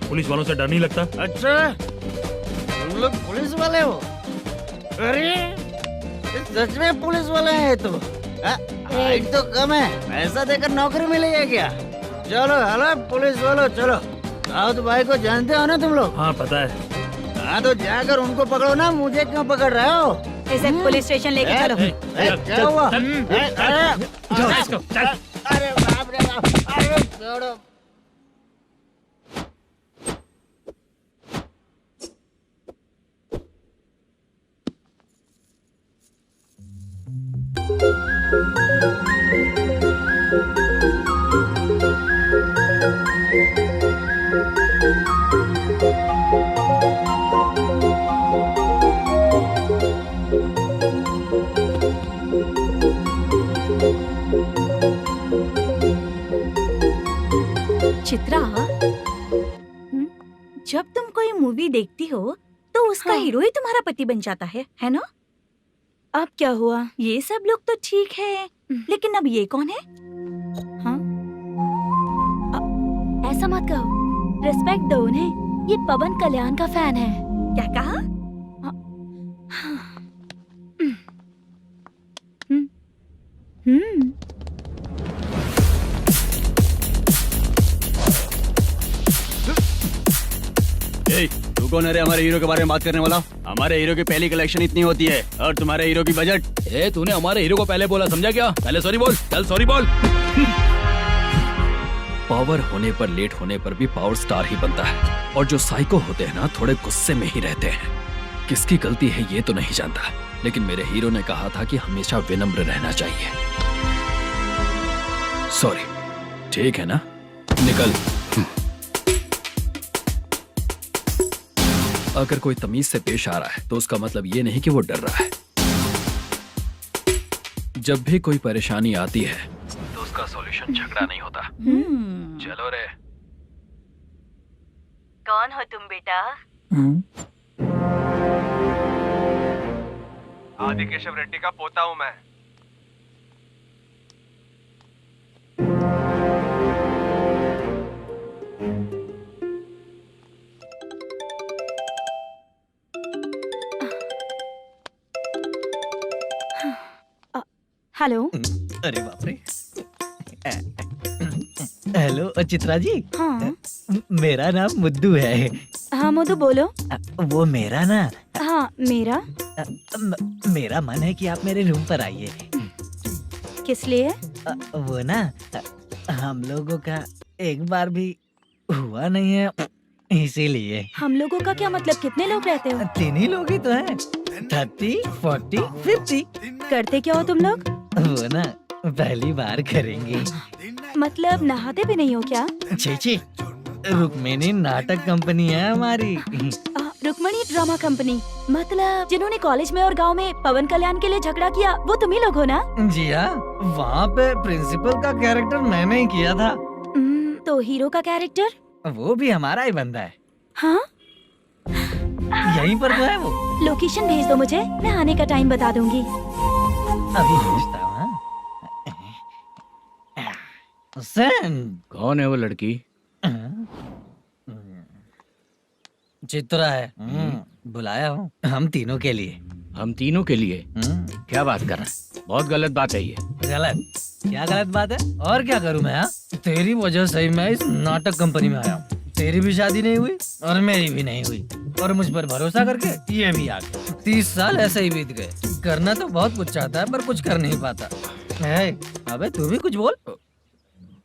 पुलिस वालों से डर नहीं लगता? अच्छा, तुम लोग पुलिस वाले हो? अरे सच में पुलिस वाले हैं तो हाइट तो कम है, पैसा देकर नौकरी मिलेगी क्या? चलो हेलो पुलिस वालों, चलो। दाऊद भाई को जानते हो ना तुम लोग? हाँ पता है। हाँ तो जाकर उनको पकड़ो ना, मुझे क्यों पकड़ रहे हो? इसे पुलिस स्टेशन लेके चलो। क्या हुआ? चल। अरे बाप रे बाप, अरे छोड़ो। चित्रा, जब तुम कोई मूवी देखती हो तो उसका हाँ। हीरो ही तुम्हारा पति बन जाता है ना? अब क्या हुआ? ये सब लोग तो ठीक है, लेकिन अब ये कौन है? हाँ? ऐसा मत कहो, रिस्पेक्ट दो उन्हें। ये पवन कल्याण का फैन है। क्या कहा? तू कौन है रे हमारे हीरो के बारे में बात करने वाला? हमारे हीरो की पहली कलेक्शन इतनी होती है और तुम्हारे हीरो की बजट। तूने हमारे हीरो को पहले बोला, समझा क्या? पहले सॉरी बोल, चल सॉरी बोल। पावर होने पर, लेट होने पर भी पावर स्टार ही बनता है। और जो साइको होते हैं ना, थोड़े गुस्से में ही रहते हैं। किसकी गलती है ये तो नहीं जानता, लेकिन मेरे हीरो ने कहा था कि हमेशा विनम्र रहना चाहिए। सॉरी, ठीक है ना? निकल। अगर कोई तमीज से पेश आ रहा है तो उसका मतलब ये नहीं कि वो डर रहा है। जब भी कोई परेशानी आती है तो उसका सॉल्यूशन झगड़ा नहीं होता। चलो रे। कौन हो तुम बेटा? आदि केशव रेड्डी का पोता हूँ मैं। हेलो। अरे बाप रे। हेलो चित्रा जी। हाँ। मेरा नाम मुद्दू है। हाँ मुद्दू बोलो। वो मेरा ना। हाँ मेरा। मेरा मन है कि आप मेरे रूम पर आइए। किस लिए? वो ना, हम लोगों का एक बार भी हुआ नहीं है, इसीलिए। हम लोगों का क्या मतलब? कितने लोग रहते हो? 3 ही लोग ही तो हैं। 30, 40, 50। करते क्या हो तुम लोग? वो ना पहली बार करेंगे। मतलब नहाते भी नहीं हो क्या? छी, रुक्मिणी नाटक कंपनी है हमारी। Rukmini drama company? मतलब जिन्होंने कॉलेज में और गांव में पवन कल्याण के लिए झगड़ा किया, वो तुम ही लोग हो ना? जी हाँ, वहाँ पे प्रिंसिपल का कैरेक्टर मैंने ही किया था। तो हीरो का कैरेक्टर? वो भी हमारा ही बंदा है। हाँ? यहीं पर तो है वो। लोकेशन भेज दो मुझे, मैं आने का टाइम बता दूंगी। अभी भेजता हूँ। कौन है वो लड़की? चित्रा है। बुलाया हूँ हम तीनों के लिए। हम तीनों के लिए? क्या बात कर रहा है? बहुत गलत बात है ये। गलत? क्या गलत बात है? और क्या करूँ मैं? तेरी वजह से मैं इस नाटक कंपनी में आया हूँ। तेरी भी शादी नहीं हुई और मेरी भी नहीं हुई, और मुझ पर भरोसा करके ये भी आ गया। 30 साल ऐसे ही बीत गए। करना तो बहुत कुछ चाहता है पर कुछ कर नहीं पाता। अबे तू भी कुछ बोल।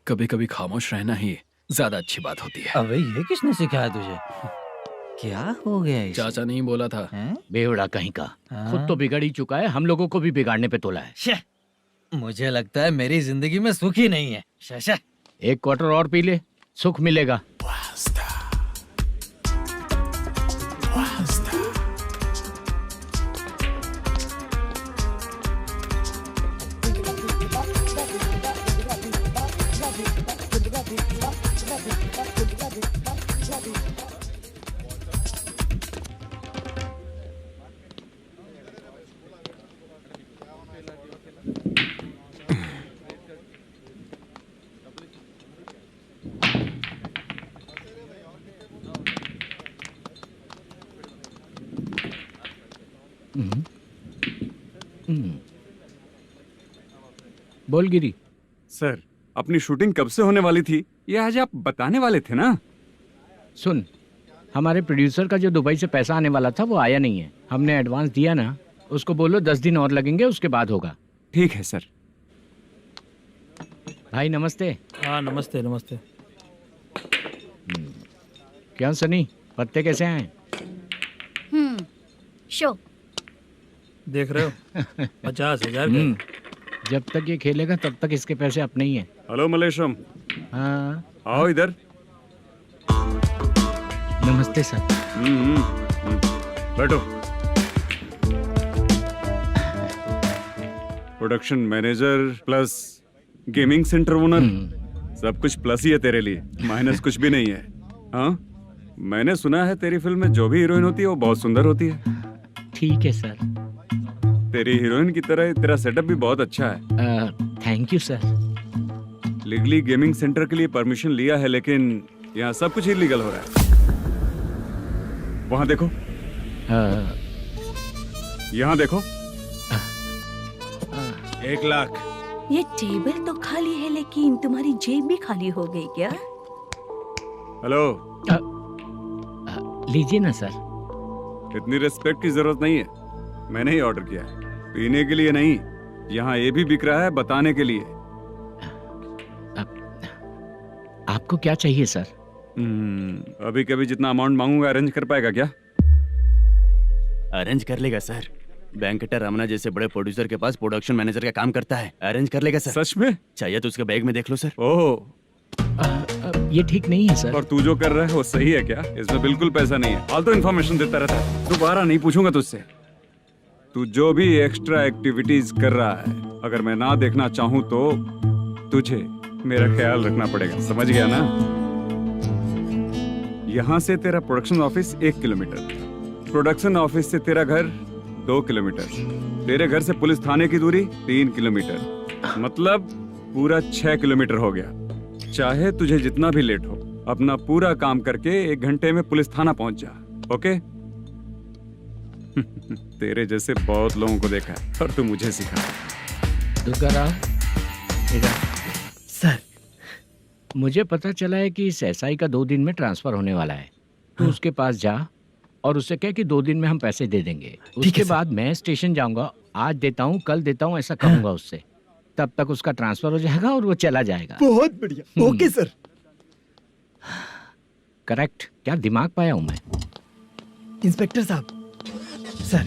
कभी कभी खामोश रहना ही ज्यादा अच्छी बात होती है। अबे ये किसने सिखाया तुझे? क्या हो गया इसे? चाचा नहीं बोला था? बेवड़ा कहीं का। खुद तो बिगड़ ही चुका है, हम लोगों को भी बिगाड़ने पे तोला है। मुझे लगता है मेरी जिंदगी में सुख ही नहीं है। शशा, 1 क्वार्टर और पी ले, सुख मिलेगा। बोल गिरी। सर, अपनी शूटिंग कब से होने वाली थी ये आज आप बताने वाले थे ना? सुन, हमारे प्रोड्यूसर का जो दुबई से पैसा आने वाला था वो आया नहीं है। हमने एडवांस दिया ना, उसको बोलो 10 दिन और लगेंगे, उसके बाद होगा। ठीक है सर। भाई नमस्ते। हाँ नमस्ते नमस्ते। क्या सनी, पत्ते कैसे आए? शो देख रहे हो 50,000 का। जब तक ये खेलेगा तब तक इसके पैसे अपने ही हैं। हेलो मलेशम। हाँ आओ इधर। नमस्ते सर। बैठो। Production manager plus gaming centre owner, सब कुछ प्लस ही है तेरे लिए, माइनस कुछ भी नहीं है। हाँ, मैंने सुना है तेरी फिल्म में जो भी हीरोइन होती है वो बहुत सुंदर होती है। ठीक है सर। तेरी हीरोइन की तरह तेरा सेटअप भी बहुत अच्छा है। Thank you sir. Legally gaming centre के लिए परमिशन लिया है, लेकिन यहाँ सब कुछ इलीगल हो रहा है। वहाँ देखो, यहाँ देखो। 1 लाख। ये टेबल तो खाली है लेकिन तुम्हारी जेब भी खाली हो गई क्या? हेलो। लीजिए ना सर। इतनी रिस्पेक्ट की जरूरत नहीं है, मैंने ही ऑर्डर किया है। पीने के लिए नहीं, यहाँ ये भी बिक रहा है बताने के लिए। आपको क्या चाहिए सर? अभी कभी जितना अमाउंट मांगूंगा अरेंज कर पाएगा क्या? अरेंज कर लेगा सर। वेंकटर रमना जैसे बड़े प्रोड्यूसर के पास प्रोडक्शन मैनेजर का काम करता है, अरेंज कर लेगा सर। सच में? चाहिए तो उसके बैग में देख लो सर। ओह, ये ठीक नहीं है सर। और तू जो कर रहा है वो सही है क्या? इसमें बिल्कुल पैसा नहीं है, फालतू इन्फॉर्मेशन देता रहता है। दोबारा नहीं पूछूंगा तुझसे। तू जो भी एक्स्ट्रा एक्टिविटीज कर रहा है, अगर मैं ना देखना चाहूँ तो तुझे मेरा ख्याल रखना पड़ेगा, समझ गया ना? यहाँ से तेरा production office 1 kilometre, production office से तेरा घर 2 किलोमीटर, तेरे घर से पुलिस थाने की दूरी 3 किलोमीटर, मतलब पूरा 6 किलोमीटर हो गया। चाहे तुझे जितना भी लेट हो, अपना पूरा काम करके 1 घंटे में पुलिस थाना पहुंच जा, ओके? तेरे जैसे बहुत लोगों को देखा है और तू मुझे सिखा। सर, मुझे पता चला है कि इस एसआई का 2 दिन में ट्रांसफर होने वाला है। तो उसके पास जा और उससे कह कि 2 दिन में हम पैसे दे देंगे। उसके बाद मैं स्टेशन जाऊंगा, आज देता हूँ कल देता हूँ ऐसा कहूंगा उससे। तब तक उसका ट्रांसफर हो जाएगा और वो चला जाएगा। बहुत बढ़िया। Okay sir. करेक्ट। क्या दिमाग पाया हूँ मैं। इंस्पेक्टर साहब, सर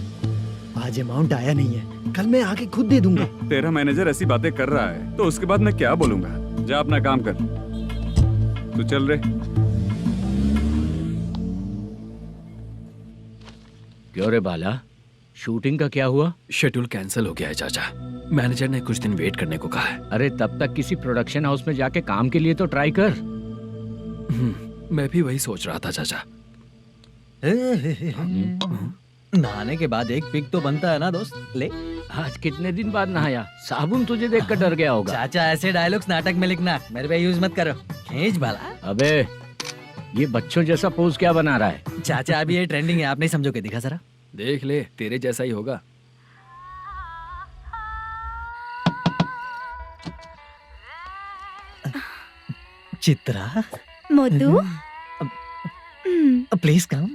आज अमाउंट आया नहीं है, कल मैं आके खुद दे दूंगा। तेरा मैनेजर ऐसी बातें कर रहा है तो उसके बाद मैं क्या बोलूंगा? जा अपना काम कर। तू चल रे। क्यों रे बाला, शूटिंग का क्या हुआ? शेड्यूल कैंसिल हो गया है चाचा। मैनेजर ने कुछ दिन वेट करने को कहा है। अरे तब तक किसी प्रोडक्शन हाउस में जाके काम के लिए तो ट्राई कर। मैं भी वही सोच रहा था चाचा। नहाने के बाद एक पिक तो बनता है ना दोस्त। ले, आज कितने दिन बाद नहाया? साबुन तुझे देखकर डर गया होगा। चाचा ऐसे डायलॉग्स नाटक में लिखना, मेरे पे यूज मत करो। खींच बाला। अबे ये बच्चों जैसा पोज क्या बना रहा है? चाचा अभी ये ट्रेंडिंग है, आप नहीं समझोगे। दिखा जरा। देख ले, तेरे जैसा ही होगा। Chitra, Modu, please come.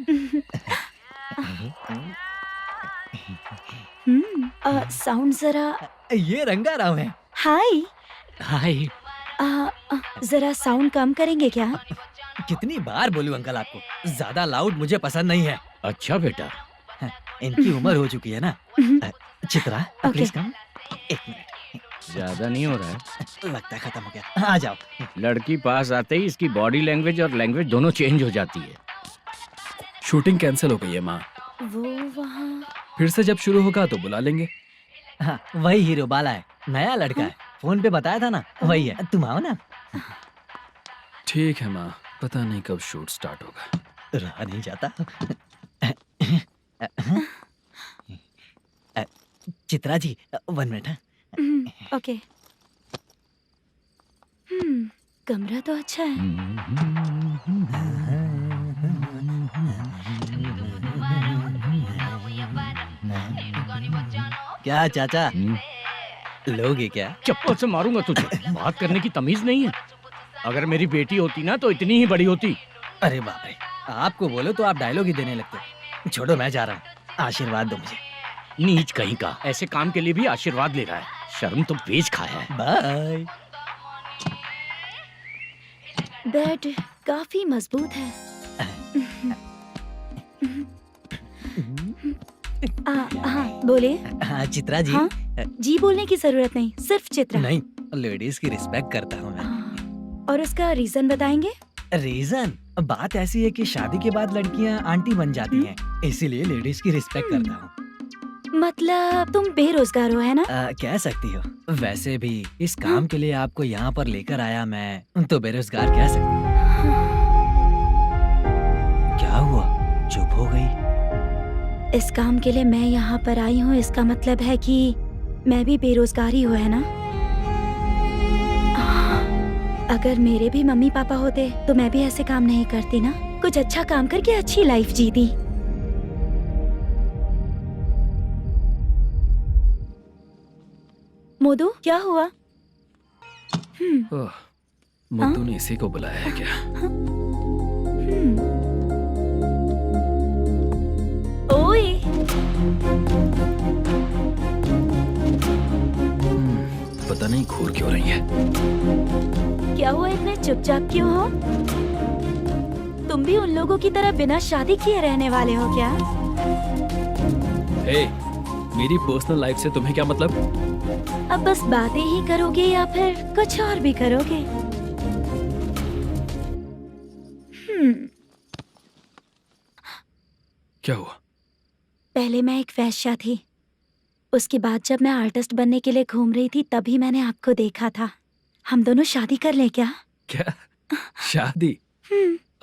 Sound जरा। ये रंगा राव है। हाय। हाय। जरा साउंड कम करेंगे क्या? कितनी बार बोलूं अंकल आपको, ज्यादा लाउड मुझे पसंद नहीं है। अच्छा बेटा, इनकी उम्र हो चुकी है ना। Chitra, please come. 1 मिनट। ज्यादा नहीं हो रहा है? लगता है खत्म हो गया। आ जाओ। लड़की पास आते ही इसकी बॉडी लैंग्वेज और लैंग्वेज दोनों चेंज हो जाती है। शूटिंग कैंसिल हो गई है माँ। वो वहाँ। फिर से जब शुरू होगा तो बुला लेंगे। हाँ, वही हीरो बाला है, नया लड़का है। फोन पे बताया था ना, वही है। तुम आओ ना। ठीक है माँ, पता नहीं कब शूट स्टार्ट होगा। रहा नहीं जाता। चित्रा जी 1 मिनट। ओके। कमरा तो अच्छा है। क्या चाचा लोगे क्या? चप्पल से मारूंगा तुझे। बात करने की तमीज नहीं है। अगर मेरी बेटी होती ना तो इतनी ही बड़ी होती। अरे बाप रे, आपको बोलो तो आप डायलॉग ही देने लगते। छोड़ो, मैं जा रहा हूँ, आशीर्वाद दो मुझे। नीच कहीं का, ऐसे काम के लिए भी आशीर्वाद ले रहा है। शर्म तो बेच खाया है। बाय। बेड काफी मजबूत है। हाँ बोलिए। हाँ चित्रा जी। हाँ? जी बोलने की जरूरत नहीं, सिर्फ चित्रा। नहीं, लेडीज की रिस्पेक्ट करता हूँ मैं। और उसका रीजन बताएंगे? रीजन बात ऐसी है कि शादी के बाद लड़कियाँ आंटी बन जाती हैं, इसीलिए लेडीज की रिस्पेक्ट करता हूँ। मतलब तुम बेरोजगार हो, है ना? कह सकती हो। वैसे भी इस काम के लिए आपको यहाँ पर लेकर आया मैं, तो बेरोजगार कह सकती हूँ। क्या हुआ, चुप हो गई? इस काम के लिए मैं यहाँ पर आई हूँ, इसका मतलब है कि मैं भी बेरोजगार ही हूँ, है ना? अगर मेरे भी मम्मी पापा होते तो मैं भी ऐसे काम नहीं करती ना। कुछ अच्छा काम करके अच्छी लाइफ जीती। मोदू, क्या हुआ? मुद्दू ने इसी को बुलाया है क्या? ओए, पता नहीं घूर क्यों रही है। क्या हुआ, इतने चुपचाप क्यों हो? तुम भी उन लोगों की तरह बिना शादी किए रहने वाले हो क्या? हे, मेरी पर्सनल लाइफ से तुम्हें क्या मतलब? अब बस बातें ही करोगे या फिर कुछ और भी करोगे? क्या हुआ? पहले मैं एक वेश्या थी, उसके बाद जब मैं आर्टिस्ट बनने के लिए घूम रही थी तभी मैंने आपको देखा था। हम दोनों शादी कर ले क्या? क्या शादी?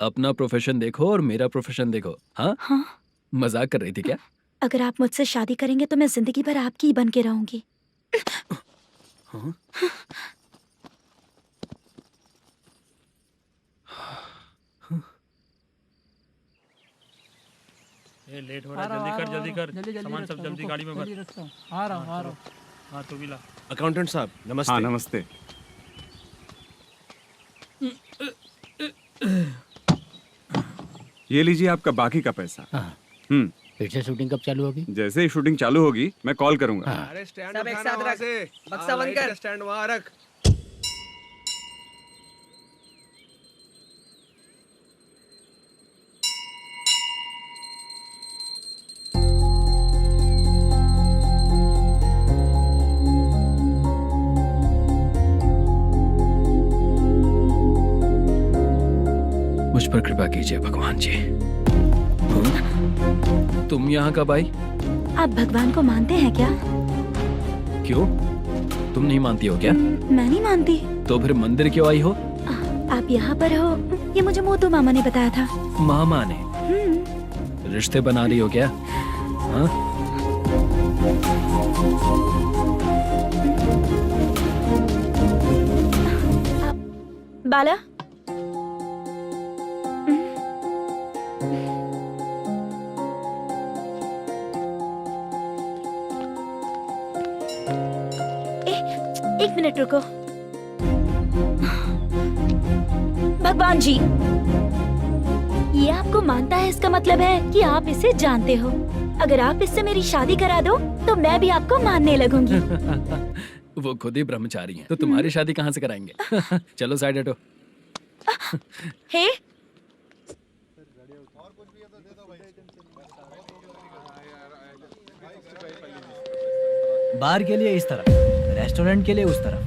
अपना प्रोफेशन देखो और मेरा प्रोफेशन देखो। हाँ? हाँ? मजाक कर रही थी क्या? अगर आप मुझसे शादी करेंगे तो मैं जिंदगी भर आपकी ही बन के रहूंगी। हाँ? ये लेट हो रहा है, जल्दी कर। सामान सब जल्दी गाड़ी में भर। आ रहा हूँ। हाँ तू भी ला। अकाउंटेंट साहब नमस्ते। हाँ नमस्ते। ये लीजिए आपका बाकी का पैसा। फिर से शूटिंग कब चालू होगी? जैसे ही शूटिंग चालू होगी मैं कॉल करूंगा। अरे स्टैंड सब एक साथ रख, बक्सा बंद कर। स्टैंड वहाँ रख। मुझ पर कृपा कीजिए भगवान जी। तुम यहाँ कब आई? आप भगवान को मानते हैं क्या? क्यों? तुम नहीं मानती हो क्या? मैं नहीं मानती। तो फिर मंदिर क्यों आई हो? आप यहाँ पर हो ये मुझे मोदू मामा ने बताया था। मामा ने? रिश्ते बना रही हो क्या? हाँ? बाला, एक मिनट रुको। भगवान जी, ये आपको मानता है, इसका मतलब है कि आप इसे जानते हो। अगर आप इससे मेरी शादी करा दो तो मैं भी आपको मानने लगूंगी। वो खुद ही ब्रह्मचारी हैं, तो तुम्हारी शादी कहाँ से कराएंगे? चलो साइड हटो। हे, बार के लिए इस तरफ, रेस्टोरेंट के लिए उस तरफ।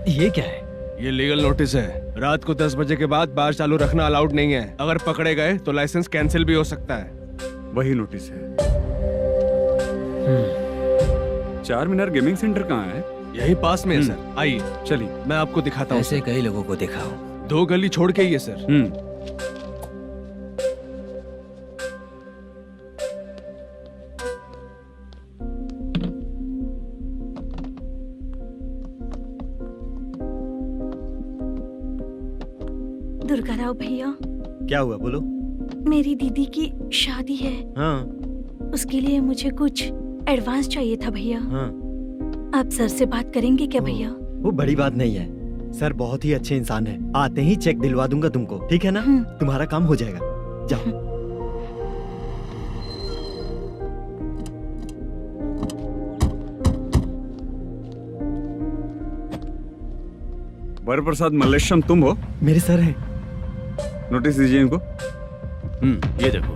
ये क्या है? ये लीगल नोटिस है। रात को 10 बजे के बाद बार चालू रखना अलाउड नहीं है। अगर पकड़े गए तो लाइसेंस कैंसिल भी हो सकता है। वही नोटिस है। चार मीनार गेमिंग सेंटर कहाँ है? यही पास में है सर, आइए चलिए मैं आपको दिखाता हूँ। ऐसे कई लोगों को देखा हूँ। 2 गली छोड़ के ही है सर। दुर्गा राव भैया, क्या हुआ बोलो। मेरी दीदी की शादी है। हाँ उसके लिए मुझे कुछ एडवांस चाहिए था भैया। हाँ। आप सर से बात करेंगे क्या भैया? वो बड़ी बात नहीं है, सर बहुत ही अच्छे इंसान है। आते ही चेक दिलवा दूंगा तुमको, ठीक है ना? तुम्हारा काम हो जाएगा, जाओ। वरप्रसाद मल्लेशम तुम हो? मेरे सर हैं। नोटिस दीजिए इनको। ये देखो।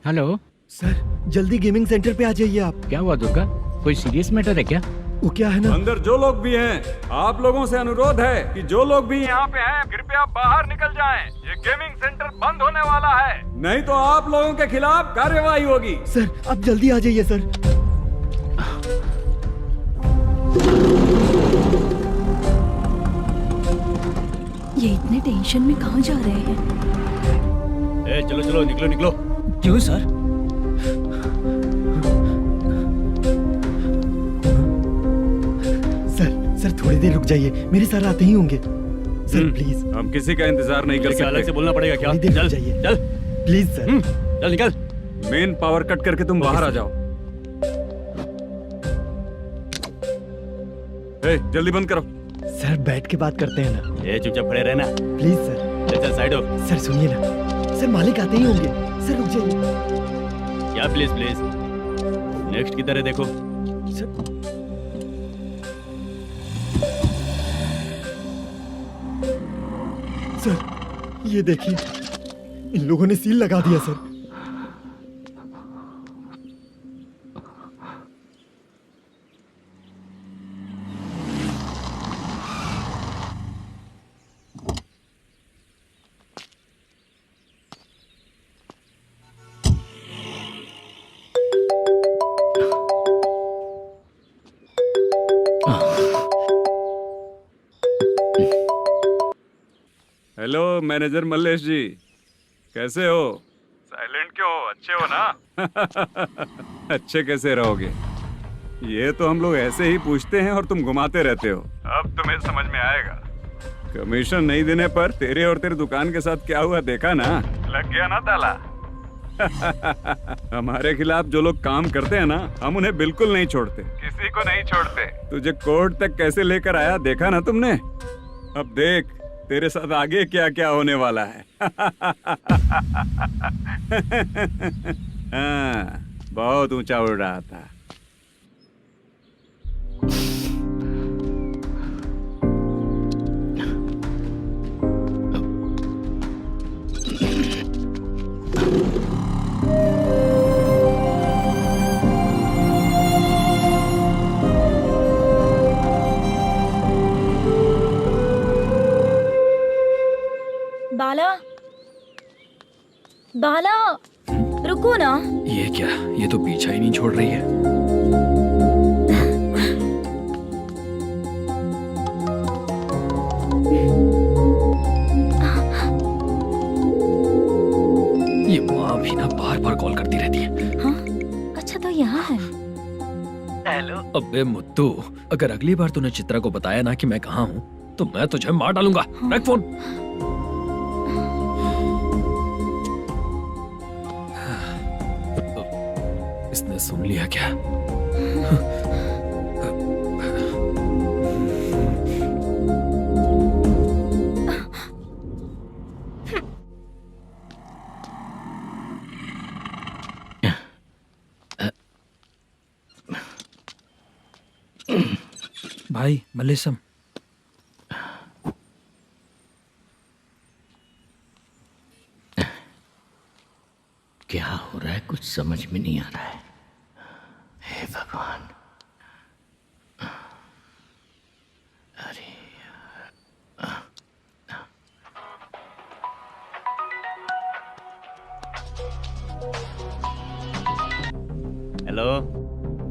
हेलो सर, जल्दी गेमिंग सेंटर पे आ जाइए आप। क्या हुआ दुर्गा, कोई सीरियस मैटर है क्या? वो क्या है ना, अंदर जो लोग भी हैं, आप लोगों से अनुरोध है कि जो लोग भी यहाँ पे हैं, कृपया बाहर निकल जाएं। ये गेमिंग सेंटर बंद होने वाला है, नहीं तो आप लोगों के खिलाफ कार्यवाही होगी। सर आप जल्दी आ जाइए सर। ये इतने टेंशन में कहाँ जा रहे हैं? चलो चलो निकलो निकलो। क्यों सर? सर थोड़ी देर रुक जाइए, मेरे सर आते ही होंगे। Sir please. हम किसी का इंतजार नहीं कर सकते। अलग से बोलना पड़ेगा क्या? चल जाइए, चल प्लीज सर। चल निकल। मेन पावर कट करके तुम बाहर आ जाओ। जल्दी बंद करो। सर बैठ के बात करते हैं ना। चुपचाप खड़े रहना प्लीज सर। चल साइड हो। सर सुनिए ना, सर मालिक आते ही होंगे, सर रुक जाइए। क्या प्लीज प्लीज? नेक्स्ट की तरह देखो। सर ये देखिए, इन लोगों ने सील लगा दिया सर। हेलो मैनेजर मल्लेश जी, कैसे हो? साइलेंट क्यों हो? अच्छे हो ना? अच्छे कैसे रहोगे? ये तो हम लोग ऐसे ही पूछते हैं और तुम घुमाते रहते हो। अब तुम्हें समझ में आएगा। कमीशन नहीं देने पर तेरे और तेरी दुकान के साथ क्या हुआ देखा ना? लग गया ना ताला। हमारे खिलाफ जो लोग काम करते हैं ना, हम उन्हें बिल्कुल नहीं छोड़ते, किसी को नहीं छोड़ते। तुझे कोर्ट तक कैसे लेकर आया देखा ना तुमने? अब देख तेरे साथ आगे क्या क्या होने वाला है। हाँ, बहुत ऊंचा उड़ रहा था। बाला, बाला, रुको ना। ये क्या, ये तो पीछा ही नहीं छोड़ रही है। ये माँ भी ना बार बार कॉल करती रहती है। हाँ? अच्छा तो यहाँ है। हेलो। अबे मुद्दू, अगर अगली बार तूने चित्रा को बताया ना कि मैं कहाँ हूँ, तो मैं तुझे मार डालूंगा। रख फोन। इसने सुन लिया क्या? भाई मल्लेशम, क्या हो रहा है, कुछ समझ में नहीं आ रहा है। हे भगवान, अरे हेलो।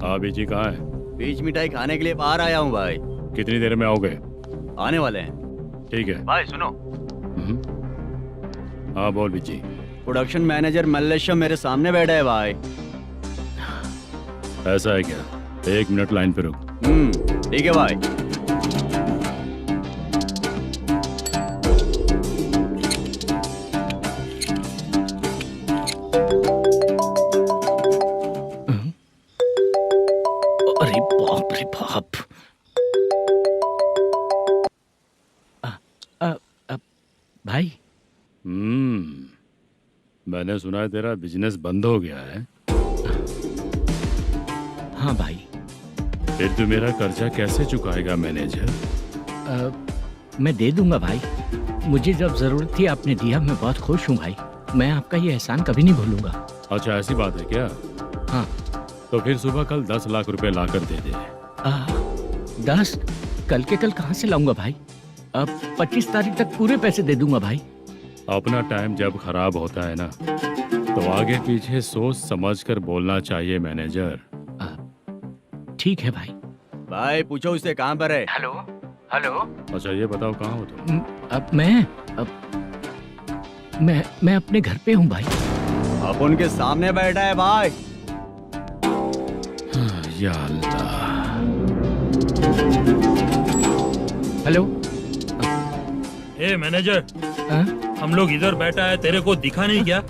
हाँ बीजी कहाँ है? बीच मिठाई खाने के लिए बाहर आया हूँ भाई। कितनी देर में आओगे? आने वाले हैं। ठीक है भाई सुनो। हाँ बोल बीजी। प्रोडक्शन मैनेजर मल्लेशम मेरे सामने बैठा है भाई। ऐसा है क्या? 1 मिनट लाइन पे रुक। ठीक है भाई। अरे बाप रे बाप। भाई। मैंने सुना है तेरा बिजनेस बंद हो गया है। हाँ भाई। फिर तू मेरा कर्जा कैसे चुकाएगा मैनेजर? मैं दे दूंगा भाई। मुझे जब जरूरत थी आपने दिया, मैं बहुत खुश हूँ भाई। मैं आपका ये एहसान कभी नहीं भूलूंगा। अच्छा ऐसी बात है क्या? हाँ। तो फिर सुबह कल 10 लाख रुपए लाकर दे दे। 10? कल के कल कहाँ से लाऊंगा भाई? अब 25 तारीख तक पूरे पैसे दे दूंगा भाई। अपना टाइम जब खराब होता है ना, तो आगे पीछे सोच समझ कर बोलना चाहिए मैनेजर। ठीक है भाई। भाई पूछो उससे कहाँ पर है? Hello hello. अच्छा ये बताओ कहाँ हो तुम? अब मैं अपने घर पे हूँ भाई। अब उनके सामने बैठा है भाई। या अल्लाह। हेलो। ए मैनेजर, हम लोग इधर बैठा है, तेरे को दिखा नहीं क्या?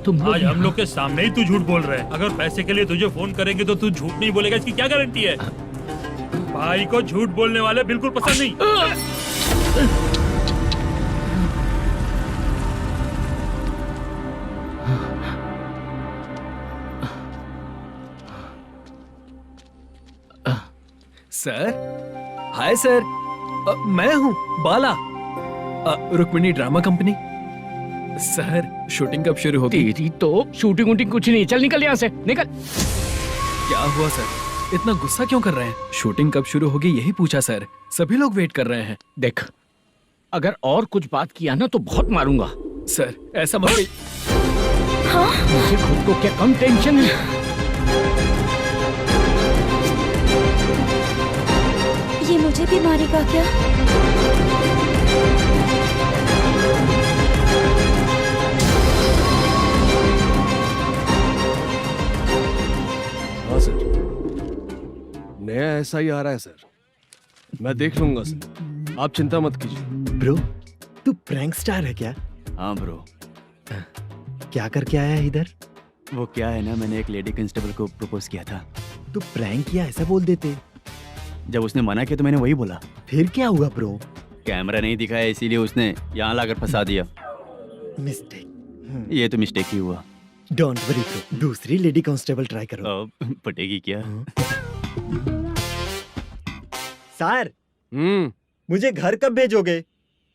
तुम आज हम लोग के सामने ही तू झूठ बोल रहा है। अगर पैसे के लिए तुझे फोन करेंगे तो तू झूठ नहीं बोलेगा, इसकी क्या गारंटी है? भाई को झूठ बोलने वाले बिल्कुल पसंद नहीं। सर, हाय सर, मैं हूँ Bala, Rukmini drama company. Sir shooting कब शुरू होगी? तेरी तो शूटिंग वूटिंग कुछ नहीं। चल निकल यहाँ से, निकल। क्या हुआ सर, इतना गुस्सा क्यों कर रहे हैं? शूटिंग कब शुरू होगी यही पूछा सर, सभी लोग वेट कर रहे हैं। देख, अगर और कुछ बात किया ना तो बहुत मारूंगा। सर ऐसा मत कहिए। मुझे खुद को क्या कम टेंशन है? ये मुझे भी मारेगा क्या? हाँ सर, नया ऐसा ही आ रहा है सर, मैं देख लूंगा सर, आप चिंता मत कीजिए। ब्रो, तू प्रैंक स्टार है क्या? हाँ ब्रो। क्या करके आया है इधर? वो क्या है ना, मैंने एक लेडी कांस्टेबल को प्रपोज किया था। तू प्रैंक किया ऐसा बोल देते। जब उसने मना किया तो मैंने वही बोला। फिर क्या हुआ ब्रो? कैमरा नहीं दिखाया इसीलिए उसने यहाँ लाकर फंसा दिया। मिस्टेक। ये तो मिस्टेक ही हुआ। डोंट वरी ब्रो, दूसरी लेडी कांस्टेबल ट्राई करो। पटेगी क्या? सर, मुझे घर कब भेजोगे?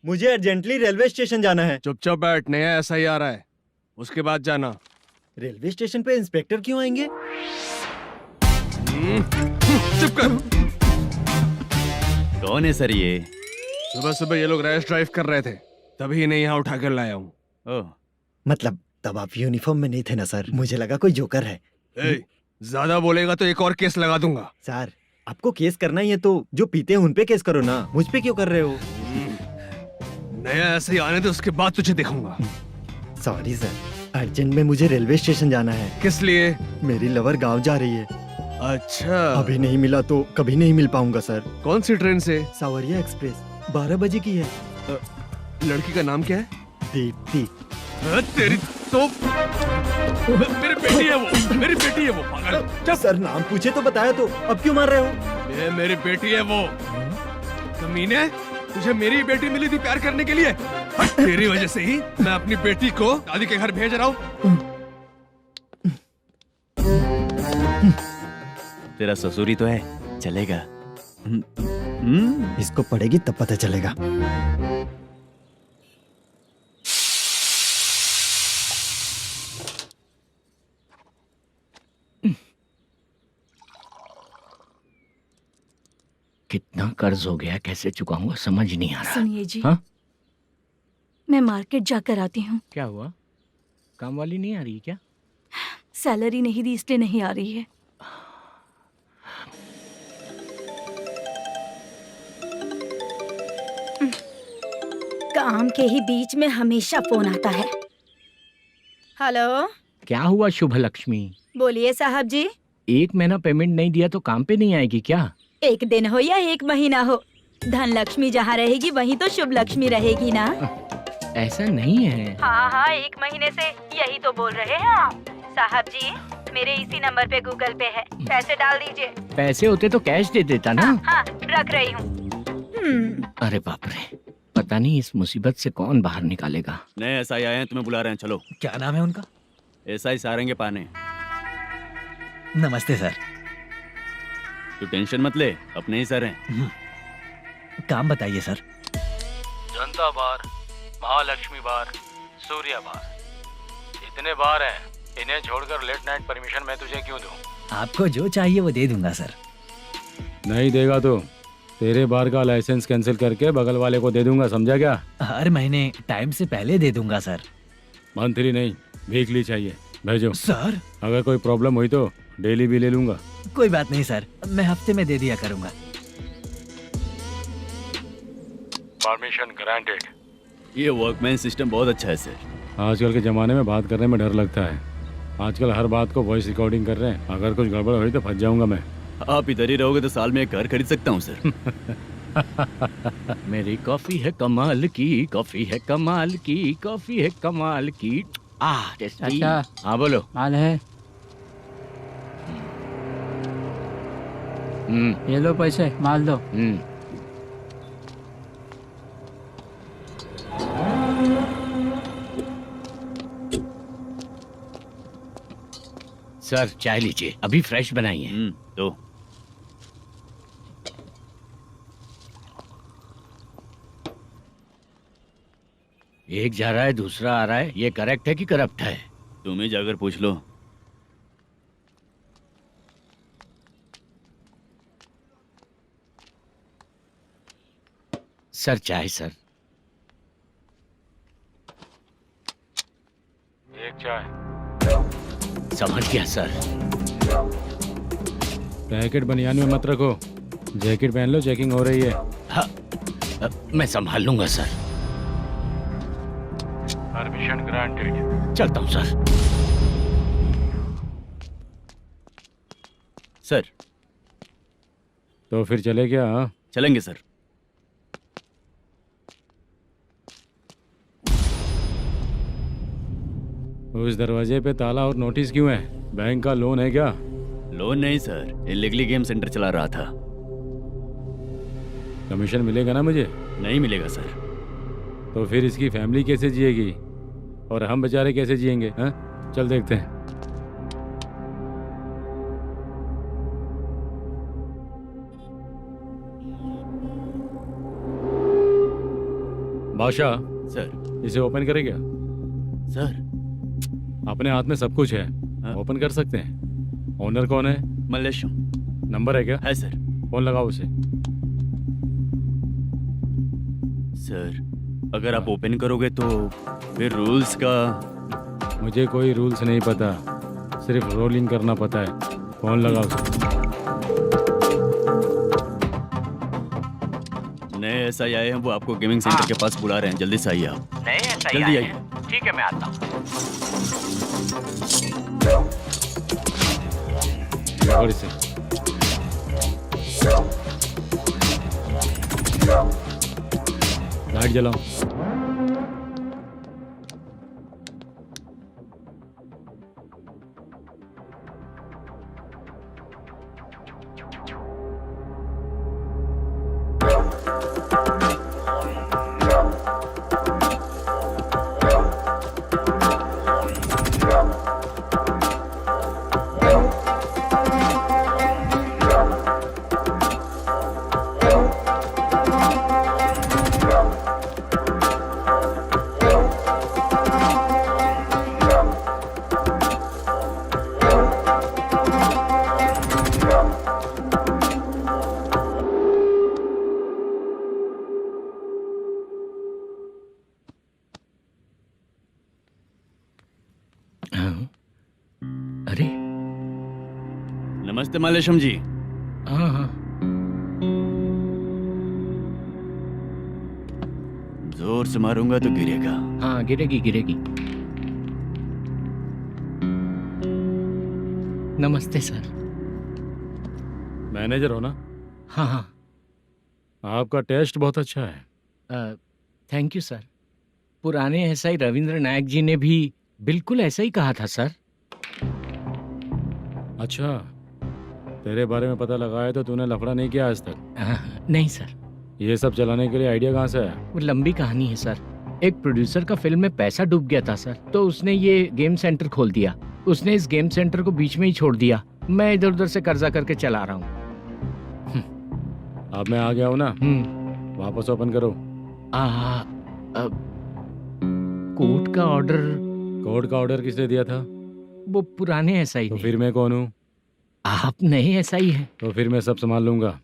मुझे अर्जेंटली रेलवे स्टेशन जाना है। चुपचाप बैठ, नया ऐसा ही आ रहा है, उसके बाद जाना। रेलवे स्टेशन पे इंस्पेक्टर क्यों आएंगे? चुप कर। कौन है सर ये? सुबह सुबह ये लोग रैश ड्राइव कर रहे थे, तभी इन्हें यहाँ उठा कर लाया हूँ। मतलब तब आप यूनिफॉर्म में नहीं थे ना सर, मुझे लगा कोई जोकर है। ज्यादा बोलेगा तो एक और केस लगा दूंगा। सर, आपको केस करना ही है तो जो पीते हैं उन पे केस करो ना, मुझ पे क्यों कर रहे हो? नया ऐसे ही आने दो, उसके बाद तुझे देखूंगा। सॉरी सर, अर्जेंट में मुझे रेलवे स्टेशन जाना है। किस लिए? मेरी लवर गांव जा रही है। अच्छा, अभी नहीं मिला तो कभी नहीं मिल पाऊंगा सर। कौन सी ट्रेन से? सावरिया एक्सप्रेस, 12 बजे की है। लड़की का नाम क्या है? दीप्ति। तेरी तो मेरी बेटी है वो, मेरी बेटी है वो, पागल। सर नाम पूछे तो बताया, तो अब क्यों मार रहे हो? ये मेरी बेटी है वो। कमीने, तुझे मेरी बेटी मिली थी प्यार करने के लिए, तेरी वजह से ही मैं अपनी बेटी को दादी के घर भेज रहा हूँ। तेरा ससुरी तो है, चलेगा। इसको पढ़ेगी तब पता चलेगा। कितना कर्ज हो गया, कैसे चुकाऊंगा समझ नहीं आ रहा। सुनिए जी, हाँ? मैं मार्केट जाकर आती हूँ। क्या हुआ? काम वाली नहीं आ रही क्या? सैलरी नहीं दी इसलिए नहीं आ रही है। काम के ही बीच में हमेशा फोन आता है। हेलो, क्या हुआ शुभ लक्ष्मी? बोलिए साहब जी। 1 महीना पेमेंट नहीं दिया तो काम पे नहीं आएगी क्या? 1 दिन हो या 1 महीना हो, धन लक्ष्मी जहाँ रहेगी वहीं तो शुभ लक्ष्मी रहेगी ना। ऐसा नहीं है। हाँ, 1 महीने से यही तो बोल रहे हैं आप। साहब जी, मेरे इसी नंबर पे गूगल पे है, पैसे डाल दीजिए। पैसे होते तो कैश दे देता ना। हाँ, रख रही हूँ। अरे बाप रे, पता नहीं इस मुसीबत से कौन बाहर निकालेगा। नए एसआई आए हैं, तुम्हें बुला रहे हैं, चलो। क्या नाम है उनका? एसआई सारंगे पाने। नमस्ते सर। तू टेंशन मत ले, अपने ही सर हैं। काम बताइए सर। जनता बार, महालक्ष्मी बार, सूर्या बार, इतने बार हैं। इन्हें छोड़कर लेट नाइट परमिशन मैं तुझे क्यों दूं? आपको जो चाहिए वो दे दूंगा सर। नहीं देगा तो तेरे बार का लाइसेंस कैंसिल करके बगल वाले को दे दूंगा, समझा क्या? हर महीने टाइम से पहले दे दूंगा सर। मंथली नहीं, वीकली चाहिए, भेजो। सर अगर कोई प्रॉब्लम हुई तो डेली भी ले लूंगा। कोई बात नहीं सर, मैं हफ्ते में दे दिया करूंगा। Permission granted. ये वर्कमैन सिस्टम बहुत अच्छा है सर। आजकल के जमाने में बात करने में डर लगता है। आजकल हर बात को वॉइस रिकॉर्डिंग कर रहे हैं। अगर कुछ गड़बड़ हुई तो फंस जाऊंगा मैं। आप इधर ही रहोगे तो साल में 1 घर खरीद सकता हूँ सर। मेरी कॉफी है कमाल की, कॉफी है कमाल की, कॉफी है कमाल की। टेस्टी। अच्छा। हाँ बोलो। माल है, ये लो पैसे, माल दो। सर चाय लीजिए, अभी फ्रेश बनाई है। तो एक जा रहा है दूसरा आ रहा है, ये करेक्ट है कि करप्ट है? तुम ही जाकर पूछ लो। सर चाय सर। एक चाय। समझ गया सर। पैकेट बनियान में मत रखो, जैकेट पहन लो, चेकिंग हो रही है। हाँ, मैं संभाल लूंगा सर। Permission granted. चलता हूँ सर। सर तो फिर चले क्या? हाँ? चलेंगे सर। उस दरवाजे पे ताला और नोटिस क्यों है? बैंक का लोन है क्या? लोन नहीं सर, इलीगली गेम सेंटर चला रहा था। कमीशन मिलेगा ना मुझे? नहीं मिलेगा सर। तो फिर इसकी फैमिली कैसे जिएगी और हम बेचारे कैसे जिएंगे? हाँ, चल देखते हैं। बादशाह सर। इसे ओपन करे क्या? सर अपने हाथ में सब कुछ है, ओपन कर सकते हैं। ओनर कौन है? मल्लेशम। नंबर है क्या? है सर। फोन लगाओ उसे। सर अगर आप ओपन करोगे तो फिर रूल्स का। मुझे कोई रूल्स नहीं पता, सिर्फ रोलिंग करना पता है। फोन लगाओ उसे। नए एसआई आए हैं, वो आपको गेमिंग सेंटर के पास बुला रहे हैं, जल्दी से आइए आप। नए एसआई जल्दी आए आइए। हैं? ठीक है मैं आता हूँ। और इसे लाइट जलाओ। अरे नमस्ते मल्लेशम जी। हाँ हाँ। जोर से मारूंगा तो गिरेगा। हाँ गिरेगी गिरेगी। नमस्ते सर। मैनेजर हो ना? हाँ हाँ। आपका टेस्ट बहुत अच्छा है। Thank you sir. पुराने एसआई रविंद्र नायक जी ने भी बिल्कुल ऐसा ही कहा था सर। अच्छा, तेरे बारे में पता लगा है तो तूने लफड़ा नहीं किया आज तक? नहीं सर। ये सब चलाने के लिए आइडिया कहाँ से है? वो लंबी कहानी है सर। एक प्रोड्यूसर का फिल्म में पैसा डूब गया था सर, तो उसने ये गेम सेंटर खोल दिया। उसने इस गेम सेंटर को बीच में ही छोड़ दिया। मैं इधर उधर से कर्जा करके चला रहा हूँ। अब मैं आ गया हूँ ना, वापस ओपन करो। कोर्ट का ऑर्डर। कोर्ट का ऑर्डर किसने दिया था? वो पुराने एसआई तो ने। फिर मैं कौन हूँ? आप नए एसआई हैं। तो फिर मैं सब संभाल लूंगा,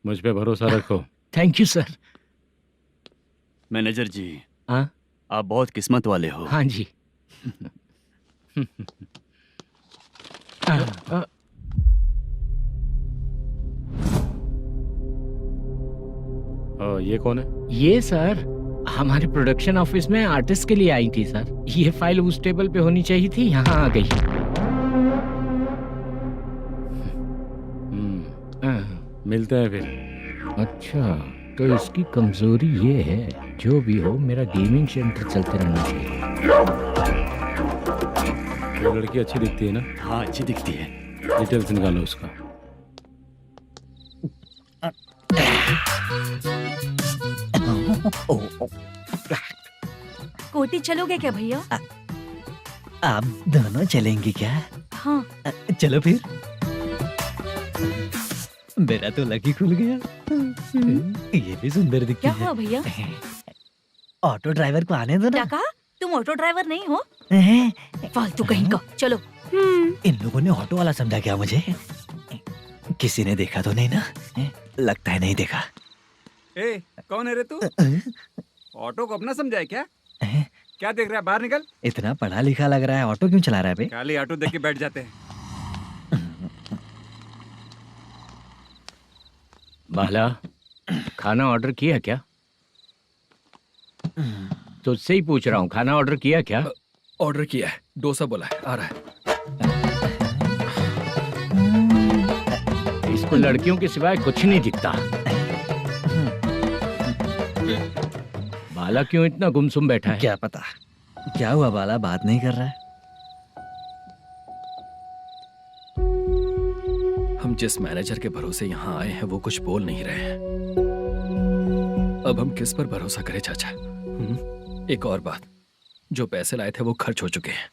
मुझ पे भरोसा रखो। Thank you sir. मैनेजर जी, हाँ आप बहुत किस्मत वाले हो। हाँ जी। ये कौन है? ये सर हमारे प्रोडक्शन ऑफिस में आर्टिस्ट के लिए आई थी सर। ये फाइल उस टेबल पे होनी चाहिए थी, यहाँ आ गई। मिलते हैं फिर। अच्छा, तो इसकी कमजोरी ये है, जो भी हो मेरा गेमिंग सेंटर चलते रहना चाहिए। वो लड़की अच्छी दिखती है ना? हाँ, अच्छी दिखती है। डिटेल्स निकालो उसका। कोटी चलोगे क्या भैया? आप दोनों चलेंगे क्या? हाँ। चलो फिर। मेरा तो लकी खुल गया। ये भी सुंदर दिखती क्या है। हुआ भैया? ऑटो ड्राइवर को आने दो क्या ना। कहा? तुम ऑटो ड्राइवर नहीं हो? फालतू कहीं का। चलो। इन लोगों ने ऑटो वाला समझा क्या मुझे? किसी ने देखा तो नहीं ना? लगता है नहीं देखा। ए, कौन है रे तू? ऑटो को अपना समझा है क्या? क्या देख रहा है? बाहर निकल। इतना पढ़ा लिखा लग रहा है, ऑटो क्यों चला रहा है बे? खाली ऑटो देख के बैठ जाते हैं। बाला, खाना ऑर्डर किया क्या? तुझसे ही पूछ रहा हूँ, खाना ऑर्डर किया क्या? ऑर्डर किया है, डोसा बोला है, आ रहा है। इसको लड़कियों के सिवाय कुछ नहीं दिखता। बाला क्यों इतना गुमसुम बैठा है? क्या पता क्या हुआ, बाला बात नहीं कर रहा है। हम जिस मैनेजर के भरोसे यहाँ आए हैं वो कुछ बोल नहीं रहे हैं। अब हम किस पर भरोसा करें चाचा? एक और बात, जो पैसे लाए थे वो खर्च हो चुके हैं।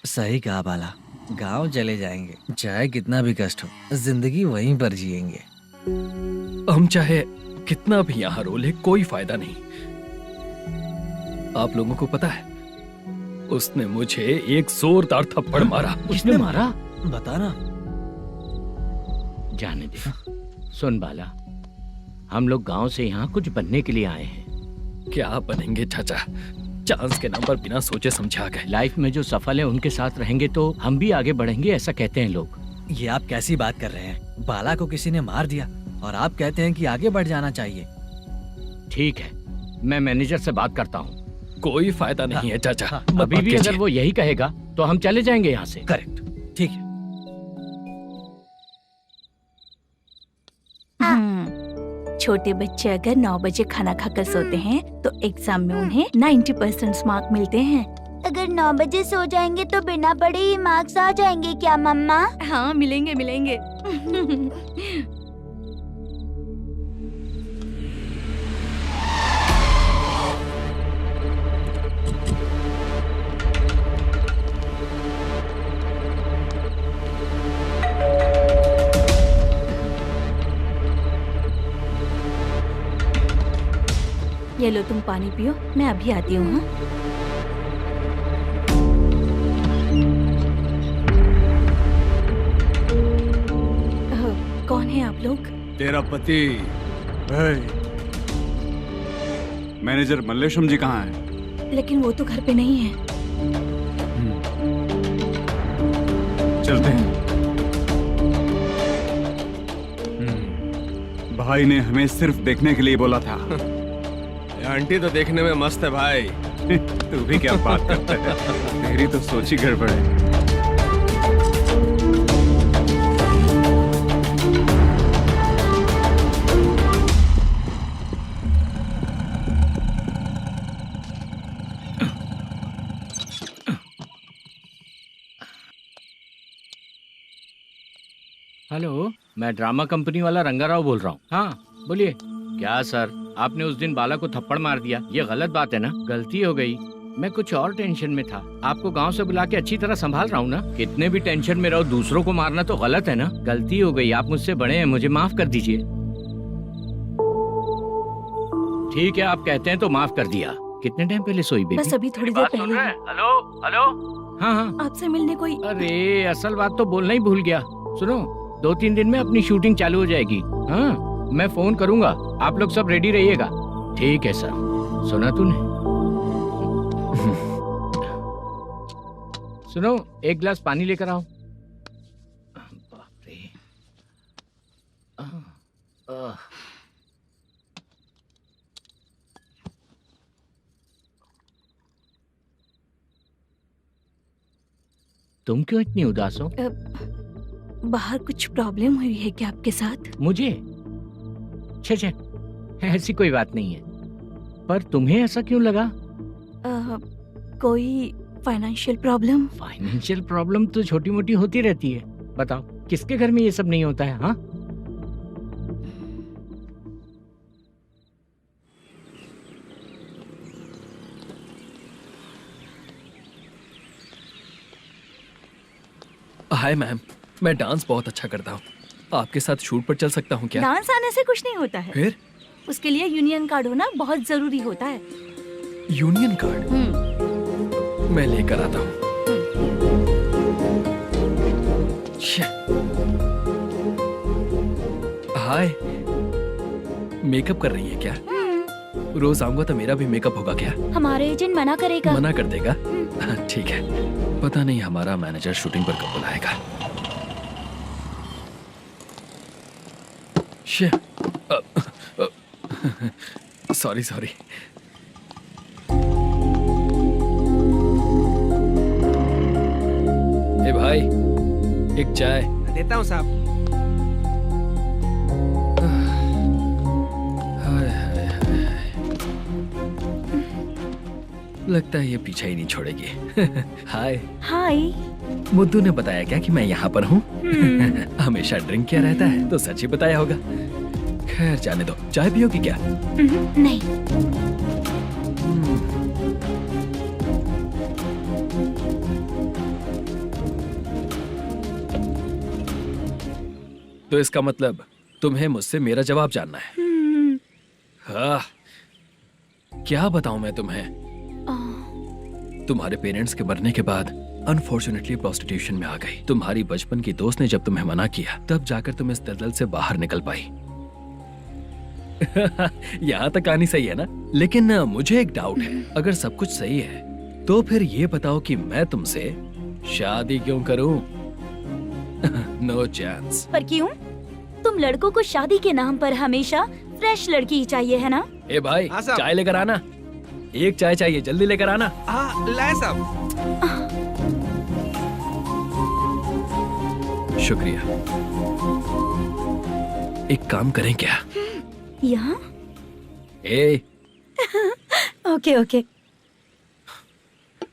सही कहा बाला, गांव चले जाएंगे, चाहे कितना भी कष्ट हो, जिंदगी वहीं पर जिएंगे। हम चाहे कितना भी यहाँ रो ले, कोई फायदा नहीं। आप लोगों को पता है, उसने मुझे एक जोरदार थप्पड़ मारा। उसने मारा? बताना। जाने दे। सुन बाला, हम लोग गांव से यहाँ कुछ बनने के लिए आए हैं। क्या बनेंगे चाचा? चांस के नाम पर बिना सोचे समझे आ गए। लाइफ में जो सफल है उनके साथ रहेंगे तो हम भी आगे बढ़ेंगे, ऐसा कहते हैं लोग। ये आप कैसी बात कर रहे हैं? बाला को किसी ने मार दिया और आप कहते हैं कि आगे बढ़ जाना चाहिए। ठीक है, मैं मैनेजर से बात करता हूँ। कोई फायदा नहीं है चाचा। अभी भी अगर वो यही कहेगा तो हम चले जाएंगे यहाँ से। करेक्ट, ठीक है। छोटे बच्चे अगर 9 बजे खाना खाकर सोते हैं तो एग्जाम में उन्हें 90% मार्क मिलते हैं। अगर 9 बजे सो जाएंगे तो बिना पढ़े ही मार्क्स आ जाएंगे क्या मम्मा? हाँ, मिलेंगे मिलेंगे। ये लो, तुम पानी पियो, मैं अभी आती हूँ। हाँ, कौन है आप लोग? तेरा पति। मैनेजर मल्लेशम जी कहाँ हैं? लेकिन वो तो घर पे नहीं है। चलते हैं। भाई ने हमें सिर्फ देखने के लिए बोला था। आंटी तो देखने में मस्त है भाई। तू भी क्या बात करता है? तेरी तो सोच ही गड़बड़ है। हेलो, मैं ड्रामा कंपनी वाला रंगाराव बोल रहा हूँ। हाँ बोलिए। क्या सर, आपने उस दिन बाला को थप्पड़ मार दिया, ये गलत बात है ना? गलती हो गई, मैं कुछ और टेंशन में था। आपको गांव से बुला के अच्छी तरह संभाल रहा हूँ ना। कितने भी टेंशन में रहो, दूसरों को मारना तो गलत है ना। गलती हो गई, आप मुझसे बड़े हैं, मुझे माफ कर दीजिए। ठीक है, आप कहते हैं तो माफ कर दिया। कितने टाइम पहले सोई बेबी? बस अभी थोड़ी देर पहले ही। Hello hello. हाँ हाँ, आपसे मिलने कोई। अरे असल बात तो बोलना ही भूल गया। सुनो, 2-3 दिन में अपनी शूटिंग चालू हो जाएगी। हाँ, मैं फोन करूंगा, आप लोग सब रेडी रहिएगा। ठीक है सर। सुना तूने? सुनो, एक गिलास पानी लेकर आओ। बाप रे। तुम क्यों इतनी उदास हो? बाहर कुछ प्रॉब्लम हुई है क्या आपके साथ? मुझे? छे, ऐसी कोई बात नहीं है। पर तुम्हें ऐसा क्यों लगा? कोई फाइनेंशियल प्रॉब्लम? फाइनेंशियल प्रॉब्लम तो छोटी मोटी होती रहती है। बताओ, किसके घर में ये सब नहीं होता है? हाँ, हाय मैम, मैं डांस बहुत अच्छा करता हूँ। आपके साथ शूट पर चल सकता हूँ क्या? डांस आने से कुछ नहीं होता है। फिर? उसके लिए यूनियन कार्ड होना बहुत जरूरी होता है। Union card? मैं लेकर आता हूँ। हाय, मेकअप कर रही है क्या? रोज आऊंगा तो मेरा भी मेकअप होगा क्या? हमारे एजेंट मना करेगा। मना कर देगा? ठीक है, पता नहीं हमारा मैनेजर शूटिंग पर कब बुलाएगा। सॉरी। ए भाई, एक चाय। देता हूँ साहब। लगता है ये पीछा ही नहीं छोड़ेगी। हाय। हाय। मुद्दू ने बताया क्या कि मैं यहाँ पर हूँ? हमेशा ड्रिंक किया रहता है तो सच ही बताया होगा। खैर जाने दो, चाय पियोगी क्या? नहीं। तो इसका मतलब तुम्हें मुझसे मेरा जवाब जानना है? हाँ, क्या बताऊं मैं तुम्हें? तुम्हारे पेरेंट्स के मरने के बाद अनफॉर्चुनेटली प्रोस्टिट्यूशन में आ गई। तुम्हारी बचपन की दोस्त ने जब तुम्हें मना किया, तब जाकर तुम इस दलदल से बाहर निकल पाई। यहाँ तक कहानी सही है ना? लेकिन मुझे एक डाउट है। अगर सब कुछ सही है तो फिर ये बताओ कि मैं तुमसे शादी क्यों करूं? No chance. पर क्यों? तुम लड़कों को शादी के नाम पर हमेशा फ्रेश लड़की ही चाहिए, है ना? ए भाई, चाय लेकर आना। एक चाय चाहिए, जल्दी लेकर आना। हाँ, लाए साहब। शुक्रिया। एक काम करें क्या? यहाँ? ए, ओके।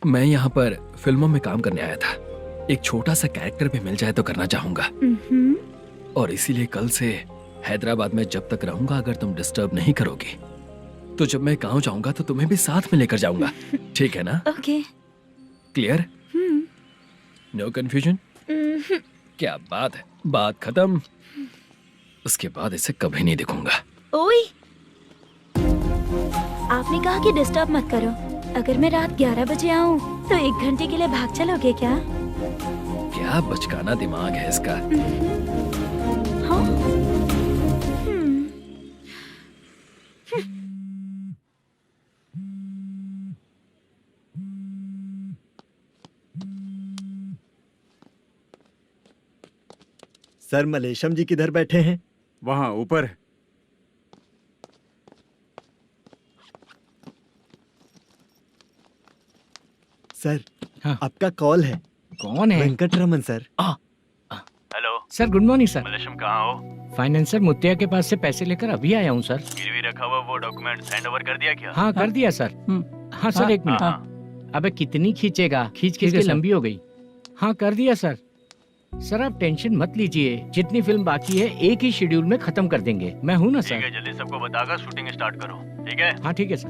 मैं यहाँ पर फिल्मों में काम करने आया था। एक छोटा सा कैरेक्टर भी मिल जाए तो करना चाहूंगा। और इसीलिए कल से हैदराबाद में जब तक रहूंगा, अगर तुम डिस्टर्ब नहीं करोगी तो जब मैं गांव जाऊंगा तो तुम्हें भी साथ में लेकर जाऊंगा। ठीक है ना? ओके। क्लियर? No confusion? क्या बात है, बात खत्म। उसके बाद इसे कभी नहीं दिखूंगा। ओए, आपने कहा कि डिस्टर्ब मत करो। अगर मैं रात 11 बजे आऊं तो 1 घंटे के लिए भाग चलोगे क्या? क्या बचकाना दिमाग है इसका। हाँ? सर, मलेशम जी किधर बैठे हैं? वहाँ ऊपर। सर, हाँ। आपका कॉल है। कौन है? Venkataraman sir. Hello sir, good morning sir. Malesham, कहाँ हो? फाइनेंसर मुत्तिया के पास से पैसे लेकर अभी आया हूँ सर। गिरवी रखा हुआ वो डॉक्यूमेंट हैंड ओवर कर दिया क्या? हाँ, कर दिया सर। हाँ सर, एक मिनट। अबे कितनी खींचेगा, खींच के लंबी हो गई। हाँ, कर दिया सर। सर आप टेंशन मत लीजिए, जितनी फिल्म बाकी है एक ही शेड्यूल में खत्म कर देंगे। मैं हूँ ना ठीक सर। है, जल्दी सबको बताकर शूटिंग स्टार्ट करो, ठीक है? हाँ ठीक है सर।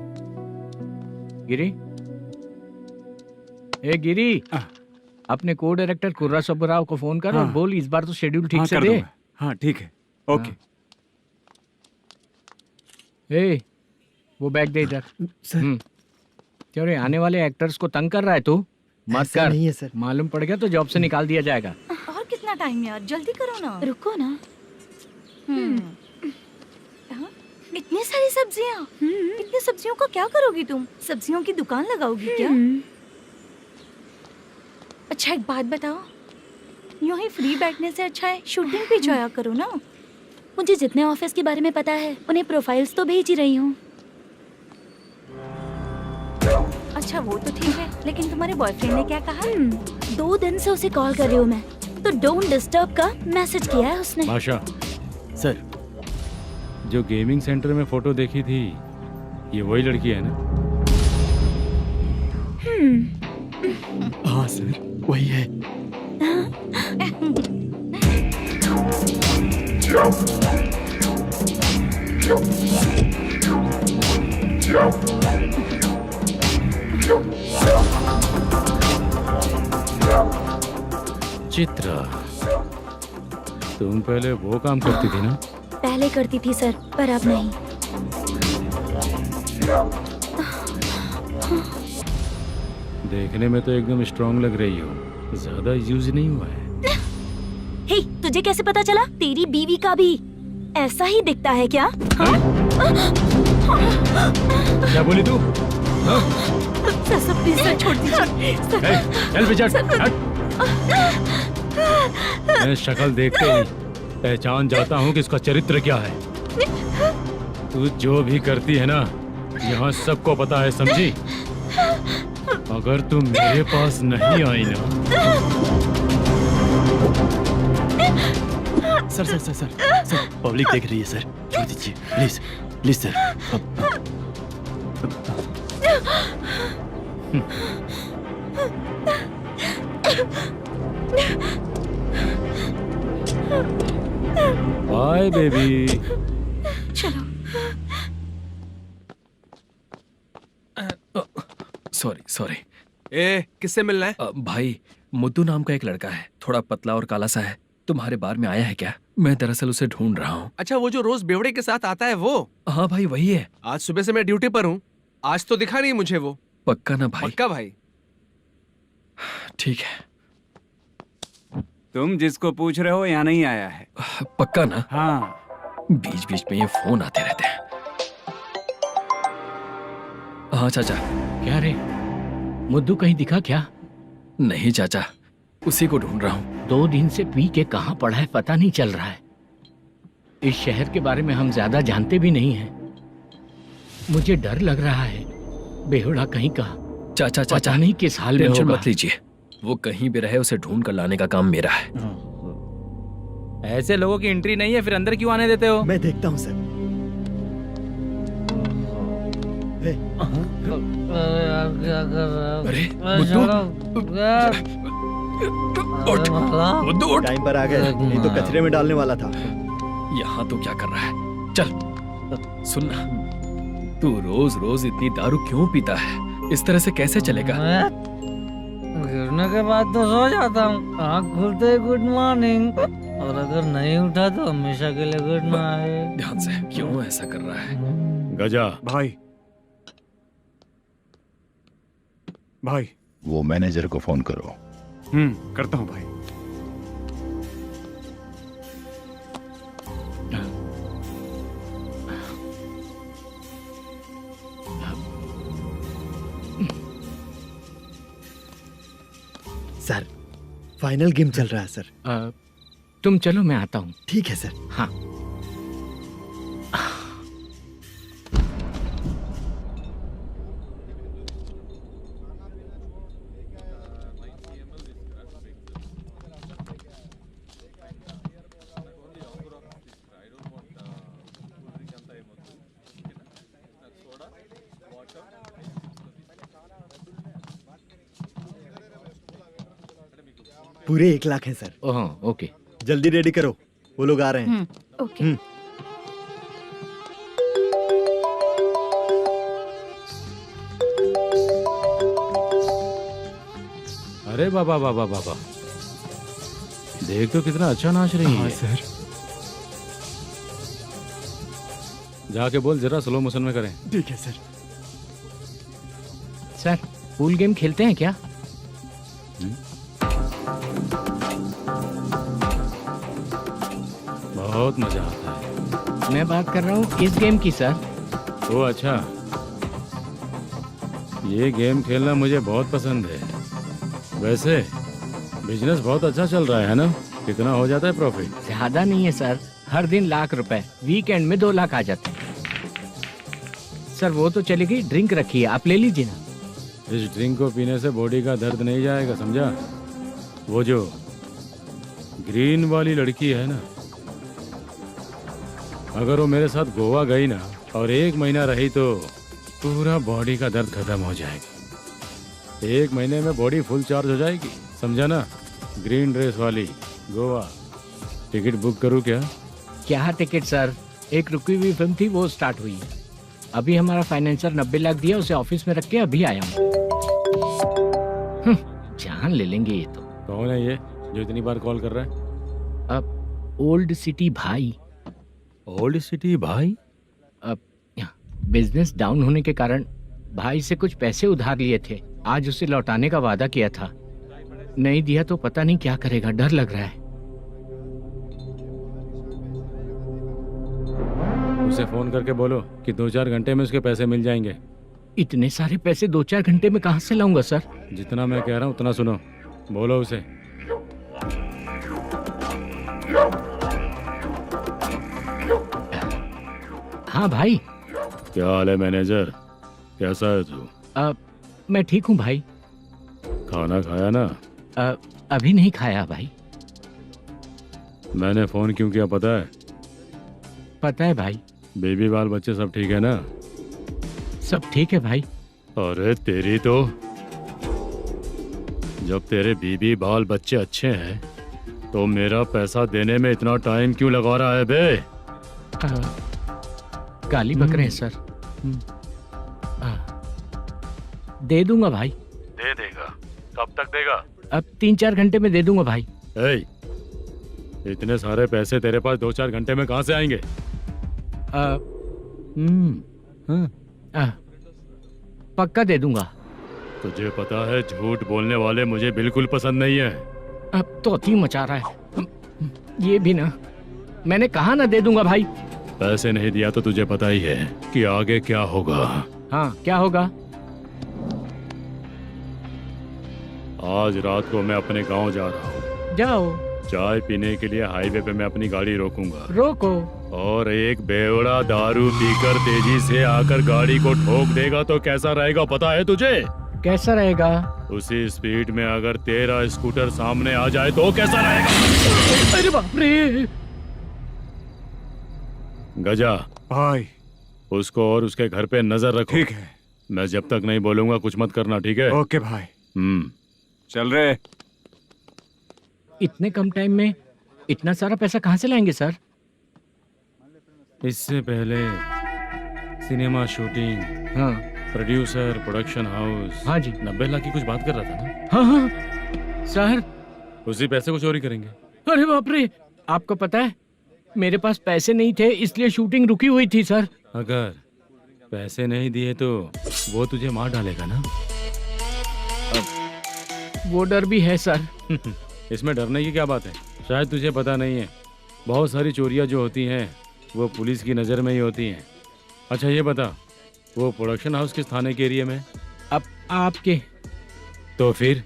गिरी, ए गिरी, अपने को डायरेक्टर कुर्रा सुब्बराव को फोन कर और हाँ। बोल इस बार तो शेड्यूल ठीक हाँ, से कर दे। दूंगा। हाँ ठीक है, ओके। ए, वो बैग दे इधर। सर क्यों रे, आने वाले एक्टर्स को तंग कर रहा है तू? मत ऐसा कर, नहीं है सर। मालूम पड़ गया तो जॉब से निकाल दिया जाएगा। और कितना टाइम यार, जल्दी करो ना। रुको ना। हाँ? इतनी सारी सब्जियाँ, इतनी सब्जियों को क्या करोगी तुम? सब्जियों की दुकान लगाओगी क्या? अच्छा एक बात बताओ, यूं ही फ्री बैठने से अच्छा है शूटिंग भी जाया करो ना। मुझे जितने ऑफिस के बारे में पता है उन्हें प्रोफाइल्स तो भेज ही रही हूँ। अच्छा वो तो ठीक है, लेकिन तुम्हारे बॉयफ्रेंड ने क्या कहा? 2 दिन से उसे कॉल कर रही हूँ मैं, तो डोंट डिस्टर्ब का मैसेज किया है उसने। बादशाह, सर जो गेमिंग सेंटर में फोटो देखी थी, ये वही लड़की है ना? हाँ सर वही है। चित्रा, तुम पहले वो काम करती थी ना? पहले करती थी सर, पर अब नहीं। देखने में तो एकदम स्ट्रांग लग रही हो, ज्यादा यूज नहीं हुआ है। हे, तुझे कैसे पता चला? तेरी बीवी का भी ऐसा ही दिखता है क्या? हाँ? क्या बोली तू? सर प्लीज सर छोड़ दीजिए। चल विजय, हट। मैं शक्ल देखते ही पहचान जाता हूँ कि इसका चरित्र क्या है। तू जो भी करती है ना, यहाँ सबको पता है, समझी? अगर तू मेरे पास नहीं आई ना। Sir sir sir sir sir public देख रही है सर, छोड़ दीजिए please please sir. Bye baby. चलो। Sorry sorry. ए, किससे मिलना है? भाई, मुद्दू नाम का एक लड़का है, थोड़ा पतला और काला सा है, तुम्हारे बार में आया है क्या? मैं दरअसल उसे ढूंढ रहा हूँ। अच्छा, वो जो रोज बेवड़े के साथ आता है वो? हाँ भाई वही है। आज सुबह से मैं ड्यूटी पर हूँ, आज तो दिखा नहीं मुझे वो। पक्का ना भाई? पक्का भाई। ठीक है। तुम जिसको पूछ रहे हो यहाँ नहीं आया है? पक्का ना? हाँ। बीच बीच में ये फोन आते रहते हैं। हाँ चाचा। क्या रे, मुद्दू कहीं दिखा क्या? नहीं चाचा, उसी को ढूंढ रहा हूँ। 2 दिन से पी के कहाँ पड़ा है पता नहीं चल रहा है। इस शहर के बारे में हम ज्यादा जानते भी नहीं हैं। मुझे डर लग रहा है, बेहुड़ा कहीं का। चाचा चाचा, पता नहीं किस हाल में टेंशन होगा। मत लीजिए, वो कहीं भी रहे उसे ढूंढ कर लाने का काम मेरा है। ऐसे लोगों की एंट्री नहीं है, फिर अंदर क्यों आने देते हो? मैं देखता हूँ सर। अरे मुद्दू उठ। टाइम पर आ गए, नहीं तो कचरे में डालने वाला था। यहाँ तो क्या कर रहा है? चल सुनना, तू रोज रोज इतनी दारू क्यों पीता है? इस तरह से कैसे चलेगा? गिरने के बाद तो सो जाता हूँ, आँख खुलते ही गुड मॉर्निंग, और अगर नहीं उठा तो हमेशा के लिए गुड नाइट। ध्यान से, क्यों ऐसा कर रहा है? गजा भाई, भाई वो मैनेजर को फोन करो। करता हूँ भाई। सर फाइनल गेम चल रहा है सर। तुम चलो, मैं आता हूँ। ठीक है सर। हाँ। पूरे 1 लाख हैं सर। Oh okay. जल्दी रेडी करो, वो लोग आ रहे हैं। ओके। अरे बाबा बाबा बाबा, देख तो कितना अच्छा नाच रही है। सर। जाके बोल जरा स्लो मोशन में करें। ठीक है सर। सर पूल गेम खेलते हैं क्या? बहुत मजा आता है। मैं बात कर रहा हूँ इस गेम की सर। ओ अच्छा, ये गेम खेलना मुझे बहुत पसंद है। वैसे बिजनेस बहुत अच्छा चल रहा है ना? कितना हो जाता है प्रॉफिट? ज्यादा नहीं है सर, हर दिन लाख रुपए, वीकेंड में 2 लाख आ जाते हैं। सर वो तो चलेगी, ड्रिंक रखी है, आप ले लीजिए ना। इस ड्रिंक को पीने से बॉडी का दर्द नहीं जाएगा, समझा? वो जो ग्रीन वाली लड़की है ना, अगर वो मेरे साथ गोवा गई ना और 1 महीना रही तो पूरा बॉडी का दर्द खत्म हो जाएगा। 1 महीने में बॉडी फुल चार्ज हो जाएगी, समझा ना? ग्रीन ड्रेस वाली गोवा। टिकट बुक करूँ क्या? क्या टिकट सर, एक रुकी हुई फिल्म थी वो स्टार्ट हुई है। अभी हमारा फाइनेंसर 90 लाख दिया, उसे ऑफिस में रख के अभी आया हूँ। जान ले लेंगे ये तो। कौन है ये जो इतनी बार कॉल कर रहा है? अब ओल्ड सिटी भाई। ओल्ड सिटी भाई? अब बिजनेस डाउन होने के कारण भाई से कुछ पैसे उधार लिए थे, आज उसे लौटाने का वादा किया था। नहीं दिया तो पता नहीं क्या करेगा, डर लग रहा है। उसे फोन करके बोलो कि 2-4 घंटे में उसके पैसे मिल जाएंगे। इतने सारे पैसे 2-4 घंटे में कहाँ से लाऊंगा सर? जितना मैं कह रहा हूँ उतना सुनो, बोलो उसे। हाँ भाई। क्या हाल है मैनेजर, कैसा है तू? मैं ठीक हूँ भाई। खाना खाया ना? अभी नहीं खाया भाई। मैंने फोन क्यों किया पता है? पता है भाई। बेबी बाल बच्चे सब ठीक है ना? सब ठीक है भाई। अरे तेरी तो, जब तेरे बीबी बाल बच्चे अच्छे हैं तो मेरा पैसा देने में इतना टाइम क्यों लगा रहा है बे? गाली बक रहे हैं सर। दे दूंगा भाई। दे देगा? कब तक देगा? अब 3-4 घंटे में दे दूंगा भाई। इतने सारे पैसे तेरे पास 2-4 घंटे में कहाँ से आएंगे? पक्का दे दूंगा। तुझे पता है झूठ बोलने वाले मुझे बिल्कुल पसंद नहीं है। अब तो अति मचा रहा है ये भी ना। मैंने कहा ना दे दूंगा भाई। पैसे नहीं दिया तो तुझे पता ही है कि आगे क्या होगा। हाँ क्या होगा? आज रात को मैं अपने गांव जा रहा हूँ। जाओ। चाय पीने के लिए हाईवे पे मैं अपनी गाड़ी रोकूंगा। रोको। और एक बेवड़ा दारू पीकर तेजी से आकर गाड़ी को ठोक देगा तो कैसा रहेगा पता है तुझे? कैसा रहेगा? उसी स्पीड में अगर तेरा स्कूटर सामने आ जाए तो कैसा रहेगा? अरे बाप रे। गजा भाई, उसको और उसके घर पे नजर रखो। ठीक है। मैं जब तक नहीं बोलूंगा कुछ मत करना, ठीक है? ओके भाई। चल रहे। इतने कम टाइम में इतना सारा पैसा कहाँ से लाएंगे सर? इससे पहले सिनेमा शूटिंग, हाँ, प्रोड्यूसर, प्रोडक्शन हाउस। हाँ जी। 90 लाख की कुछ बात कर रहा था ना? हाँ हाँ सर। उसी पैसे को चोरी करेंगे। अरे बाप रे, आपको पता है मेरे पास पैसे नहीं थे इसलिए शूटिंग रुकी हुई थी सर। अगर पैसे नहीं दिए तो वो तुझे मार डालेगा ना? वो डर भी है सर। इसमें डरने की क्या बात है? शायद तुझे पता नहीं है, बहुत सारी चोरियां जो होती हैं वो पुलिस की नज़र में ही होती हैं। अच्छा ये बता, वो प्रोडक्शन हाउस किस थाने के एरिया में? अब आपके। तो फिर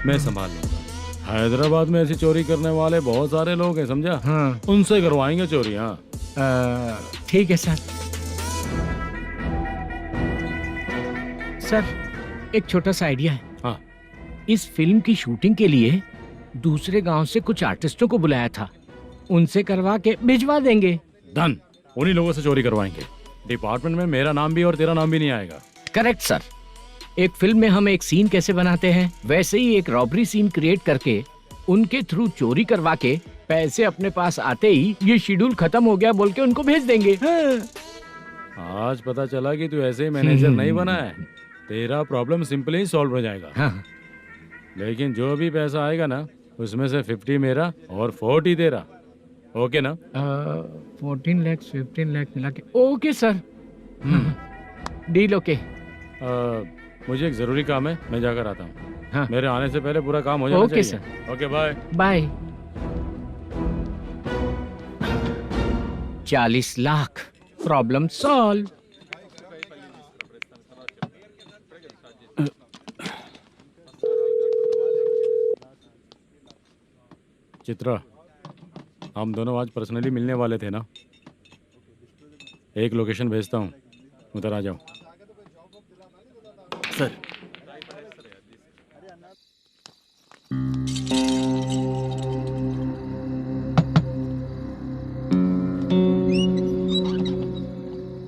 मैं संभाल लूंगा। हैदराबाद में ऐसी चोरी करने वाले बहुत सारे लोग हैं, समझा? हाँ। उनसे करवाएंगे चोरी। हाँ ठीक है सर। सर एक छोटा सा आइडिया है। हाँ। इस फिल्म की शूटिंग के लिए दूसरे गांव से कुछ आर्टिस्टों को बुलाया था, उनसे करवा के भिजवा देंगे। डन, उन्हीं लोगों से चोरी करवाएंगे। डिपार्टमेंट में मेरा नाम भी और तेरा नाम भी नहीं आएगा। Correct sir. एक फिल्म में हम एक सीन कैसे बनाते हैं, वैसे ही एक रॉबरी सीन क्रिएट करके उनके थ्रू चोरी करवा के पैसे अपने पास आते ही ये शेड्यूल खत्म हो गया बोल के उनको भेज देंगे। आज पता चला कि तू ऐसे ही मैनेजर नहीं बना है, तेरा प्रॉब्लम सिंपली ही सॉल्व हो जाएगा। हाँ। लेकिन जो भी पैसा आएगा ना उसमें से 50 मेरा और 40 तेरा, ओके ना? 14 लाख 15 लाख मिला के ओके सर। Deal okay. मुझे एक जरूरी काम है, मैं जाकर आता हूँ। हाँ। मेरे आने से पहले पूरा काम हो जाना ओके चाहिए। Sir. Okay bye bye. 40 lakh problem solve. Chitra, हम दोनों आज पर्सनली मिलने वाले थे ना? एक लोकेशन भेजता हूँ, उधर आ जाओ। सर।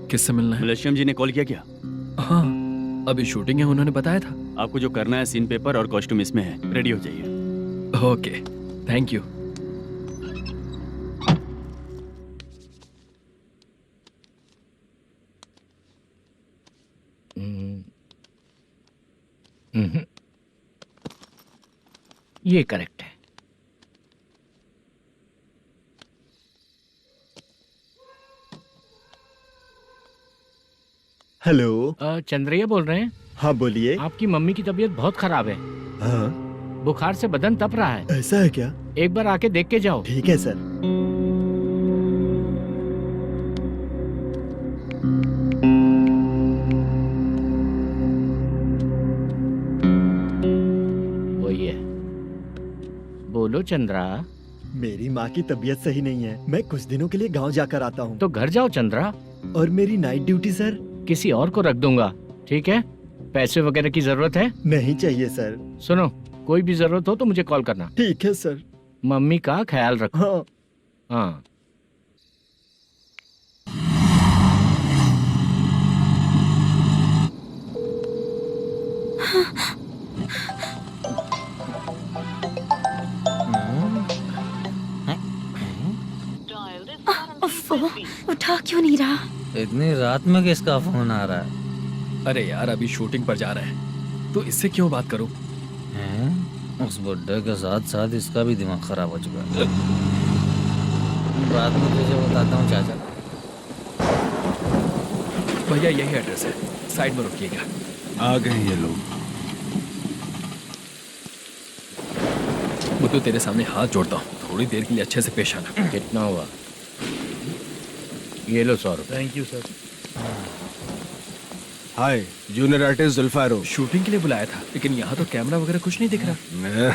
किससे मिलना है? मलेशियम जी ने कॉल किया क्या? हाँ, अभी शूटिंग है, उन्होंने बताया था। आपको जो करना है सीन पेपर और कॉस्ट्यूम इसमें है, रेडी हो जाइए। Okay, thank you. ये करेक्ट है। हेलो। चंद्रैया बोल रहे हैं? हाँ बोलिए। आपकी मम्मी की तबीयत बहुत खराब है। हाँ। बुखार से बदन तप रहा है। ऐसा है क्या? एक बार आके देख के जाओ। ठीक है सर। वही है। बोलो चंद्रा। मेरी माँ की तबीयत सही नहीं है, मैं कुछ दिनों के लिए गांव जाकर आता हूँ। तो घर जाओ चंद्रा। और मेरी नाइट ड्यूटी सर? किसी और को रख दूंगा, ठीक है? पैसे वगैरह की जरूरत है? नहीं चाहिए सर। सुनो, कोई भी जरूरत हो तो मुझे कॉल करना। ठीक है सर। मम्मी का ख्याल रखो। हाँ। हाँ। उठा क्यों नहीं रहा? इतनी रात में किसका फोन आ रहा है? अरे यार, अभी शूटिंग पर जा रहे हैं, तो इससे क्यों बात करूं? उस बुड्ढे के साथ साथ इसका भी दिमाग खराब हो चुका है। बाद में तुझे बताता हूँ चाचा। भैया यही एड्रेस है, साइड में रुकिएगा। आ गए ये लोग। वो तो तेरे सामने हाथ जोड़ता हूँ, थोड़ी देर के लिए अच्छे से पेश आना। कितना हुआ? ये लो 100 रुपए। Thank you sir. Hi, junior artist Julfaro. Shooting के लिए बुलाया था, लेकिन यहाँ तो कैमरा वगैरह कुछ नहीं दिख रहा।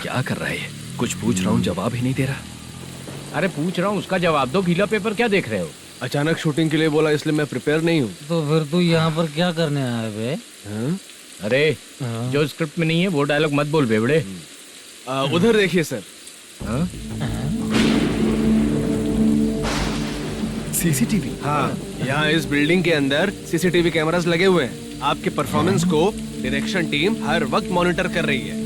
क्या कर रहा है ये? कुछ पूछ रहा हूँ, जवाब ही नहीं दे रहा। अरे पूछ रहा हूँ, उसका जवाब दो। गीला पेपर क्या देख रहे हो? अचानक शूटिंग के लिए बोला, इसलिए मैं प्रिपेयर नहीं हूँ। तो फिर तू यहाँ पर क्या करने आया बे? अरे जो स्क्रिप्ट में नहीं है वो डायलॉग मत बोल बेवड़े। उधर देखिए सर। सीसीटीवी? हाँ, यहाँ इस बिल्डिंग के अंदर सीसीटीवी कैमरास लगे हुए हैं। आपके परफॉर्मेंस को डायरेक्शन टीम हर वक्त मॉनिटर कर रही है।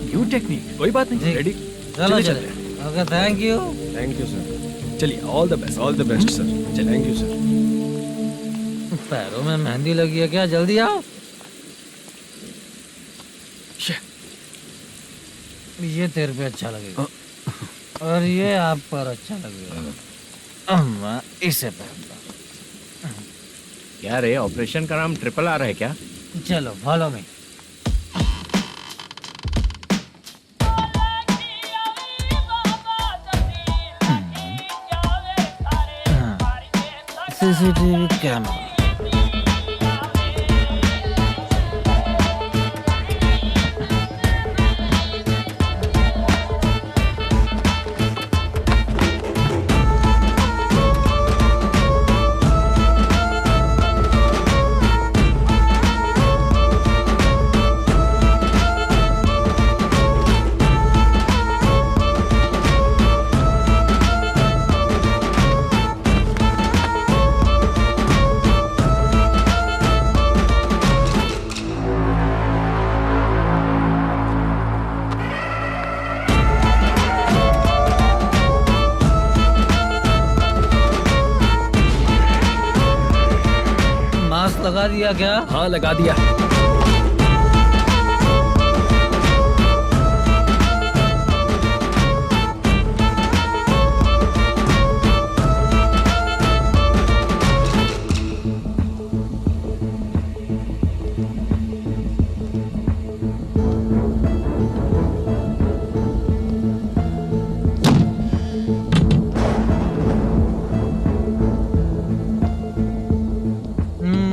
न्यू टेक्निक, कोई बात नहीं। रेडी? चलो चले। Okay, thank you. Thank you sir. चलिए, all the best. All the best sir. Thank you sir. पैरों में मेहंदी लगी है क्या? जल्दी आओ। ये तेरे पे अच्छा लगेगा और ये आप पर अच्छा लगेगा। मैं इसे पहनता। क्या रे, ऑपरेशन का नाम ट्रिपल आर है क्या? चलो फॉलो मी। CCTV camera. लगा दिया क्या? हाँ लगा दिया।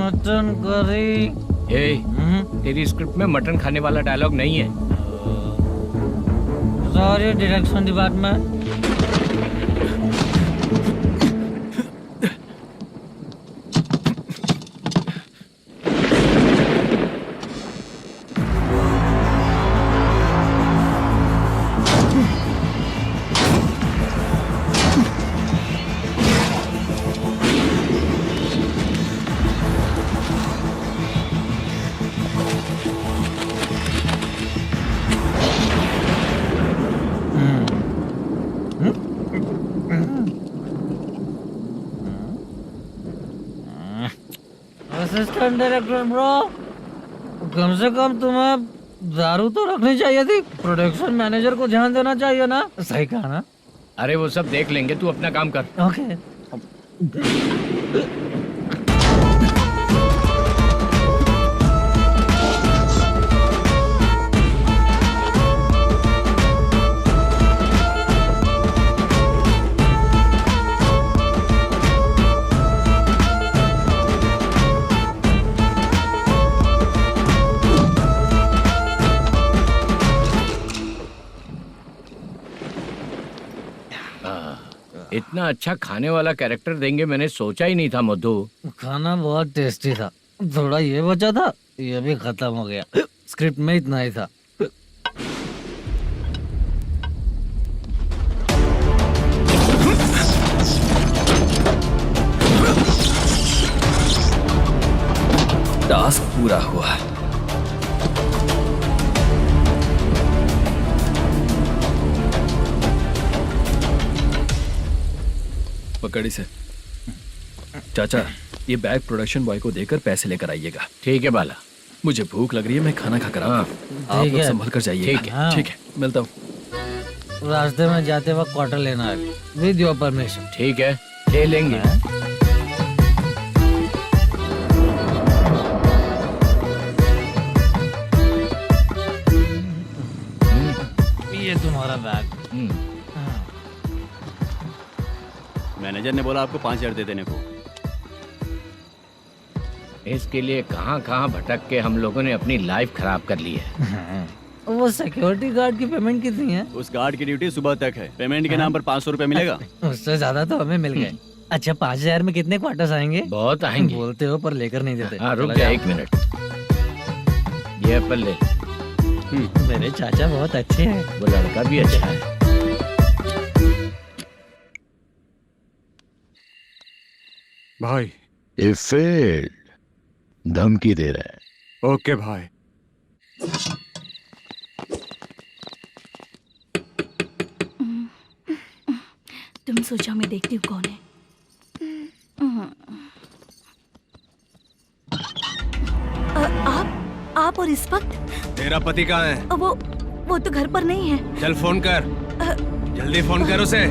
Mutton curry. तेरी स्क्रिप्ट में मटन खाने वाला डायलॉग नहीं है। Sorry direction department. Assistant director bro, कम से कम तुम्हें दारू तो रखनी चाहिए थी। प्रोडक्शन मैनेजर को ध्यान देना चाहिए ना। सही कहा ना? अरे वो सब देख लेंगे, तू अपना काम कर। ओके। इतना अच्छा खाने वाला कैरेक्टर देंगे मैंने सोचा ही नहीं था मधु। खाना बहुत टेस्टी था। थोड़ा ये बचा था, ये भी खत्म हो गया। स्क्रिप्ट में इतना ही था। टास्क पूरा हुआ। पकड़ी से। चाचा, ये बैग प्रोडक्शन बॉय को देकर पैसे लेकर आइएगा। ठीक है बाला। मुझे भूख लग रही है, मैं खाना खाकर आता हूँ। आप लोग संभल कर जाइए। ठीक है। ठीक है, मिलता हूँ। रास्ते में जाते वक्त क्वार्टर लेना है, विद योर परमिशन। ठीक है, ले लेंगे। ये तुम्हारा बैग। मैनेजर ने बोला आपको 5,000 दे देने को। इसके लिए कहाँ कहाँ भटक के हम लोगों ने अपनी लाइफ खराब कर ली है। वो सिक्योरिटी गार्ड की पेमेंट कितनी है? उस गार्ड की ड्यूटी सुबह तक है। पेमेंट के नाम पर 500 रुपए मिलेगा। उससे ज्यादा तो हमें मिल गए। अच्छा, 5,000 में कितने क्वार्टर्स आएंगे? बहुत आएंगे। बोलते हो पर लेकर नहीं देते। हाँ रुक जा 1 मिनट। ये एप्पल ले। मेरे चाचा बहुत अच्छे हैं। वो लड़का भी अच्छा है। भाई ये फेल्ड धमकी दे रहा है। ओके भाई। तुम सोचो मैं देखती हूँ कौन है। आप और इस वक्त? तेरा पति कहाँ है? वो तो घर पर नहीं है। चल फोन कर, जल्दी फोन कर उसे।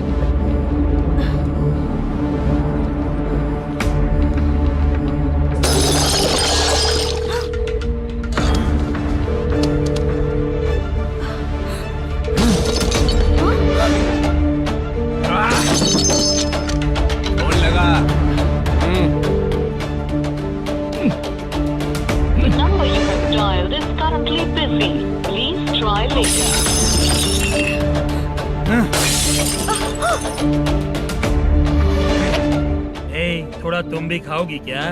फोन लगा। number you have dialed is currently busy. Please try later. थोड़ा तुम भी खाओगी क्या?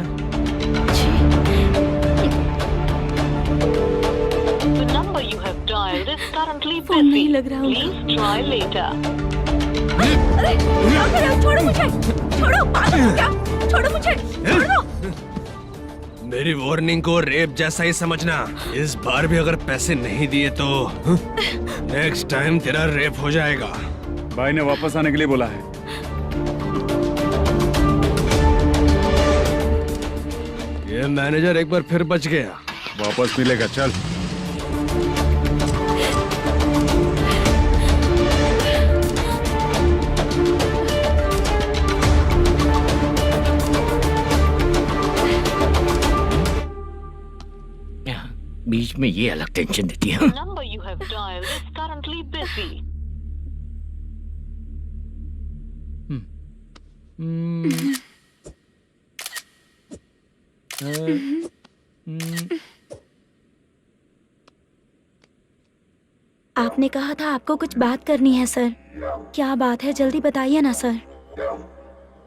The number you have dialed is currently phone busy. नहीं लग रहा होगा। Please try later. अरे क्या कर रहे हो? छोड़ो मुझे, छोड़ो। पागल हो क्या? छोड़ो मुझे, छोड़ो। मेरी वार्निंग को रेप जैसा ही समझना। इस बार भी अगर पैसे नहीं दिए तो नेक्स्ट टाइम तेरा रेप हो जाएगा। भाई ने वापस आने के लिए बोला है। ये मैनेजर एक बार फिर बच गया। वापस मिलेगा, चल। बीच में ये अलग टेंशन देती है। number you have dialed is currently busy. आपने कहा था आपको कुछ बात करनी है सर। क्या बात है, जल्दी बताइए ना सर।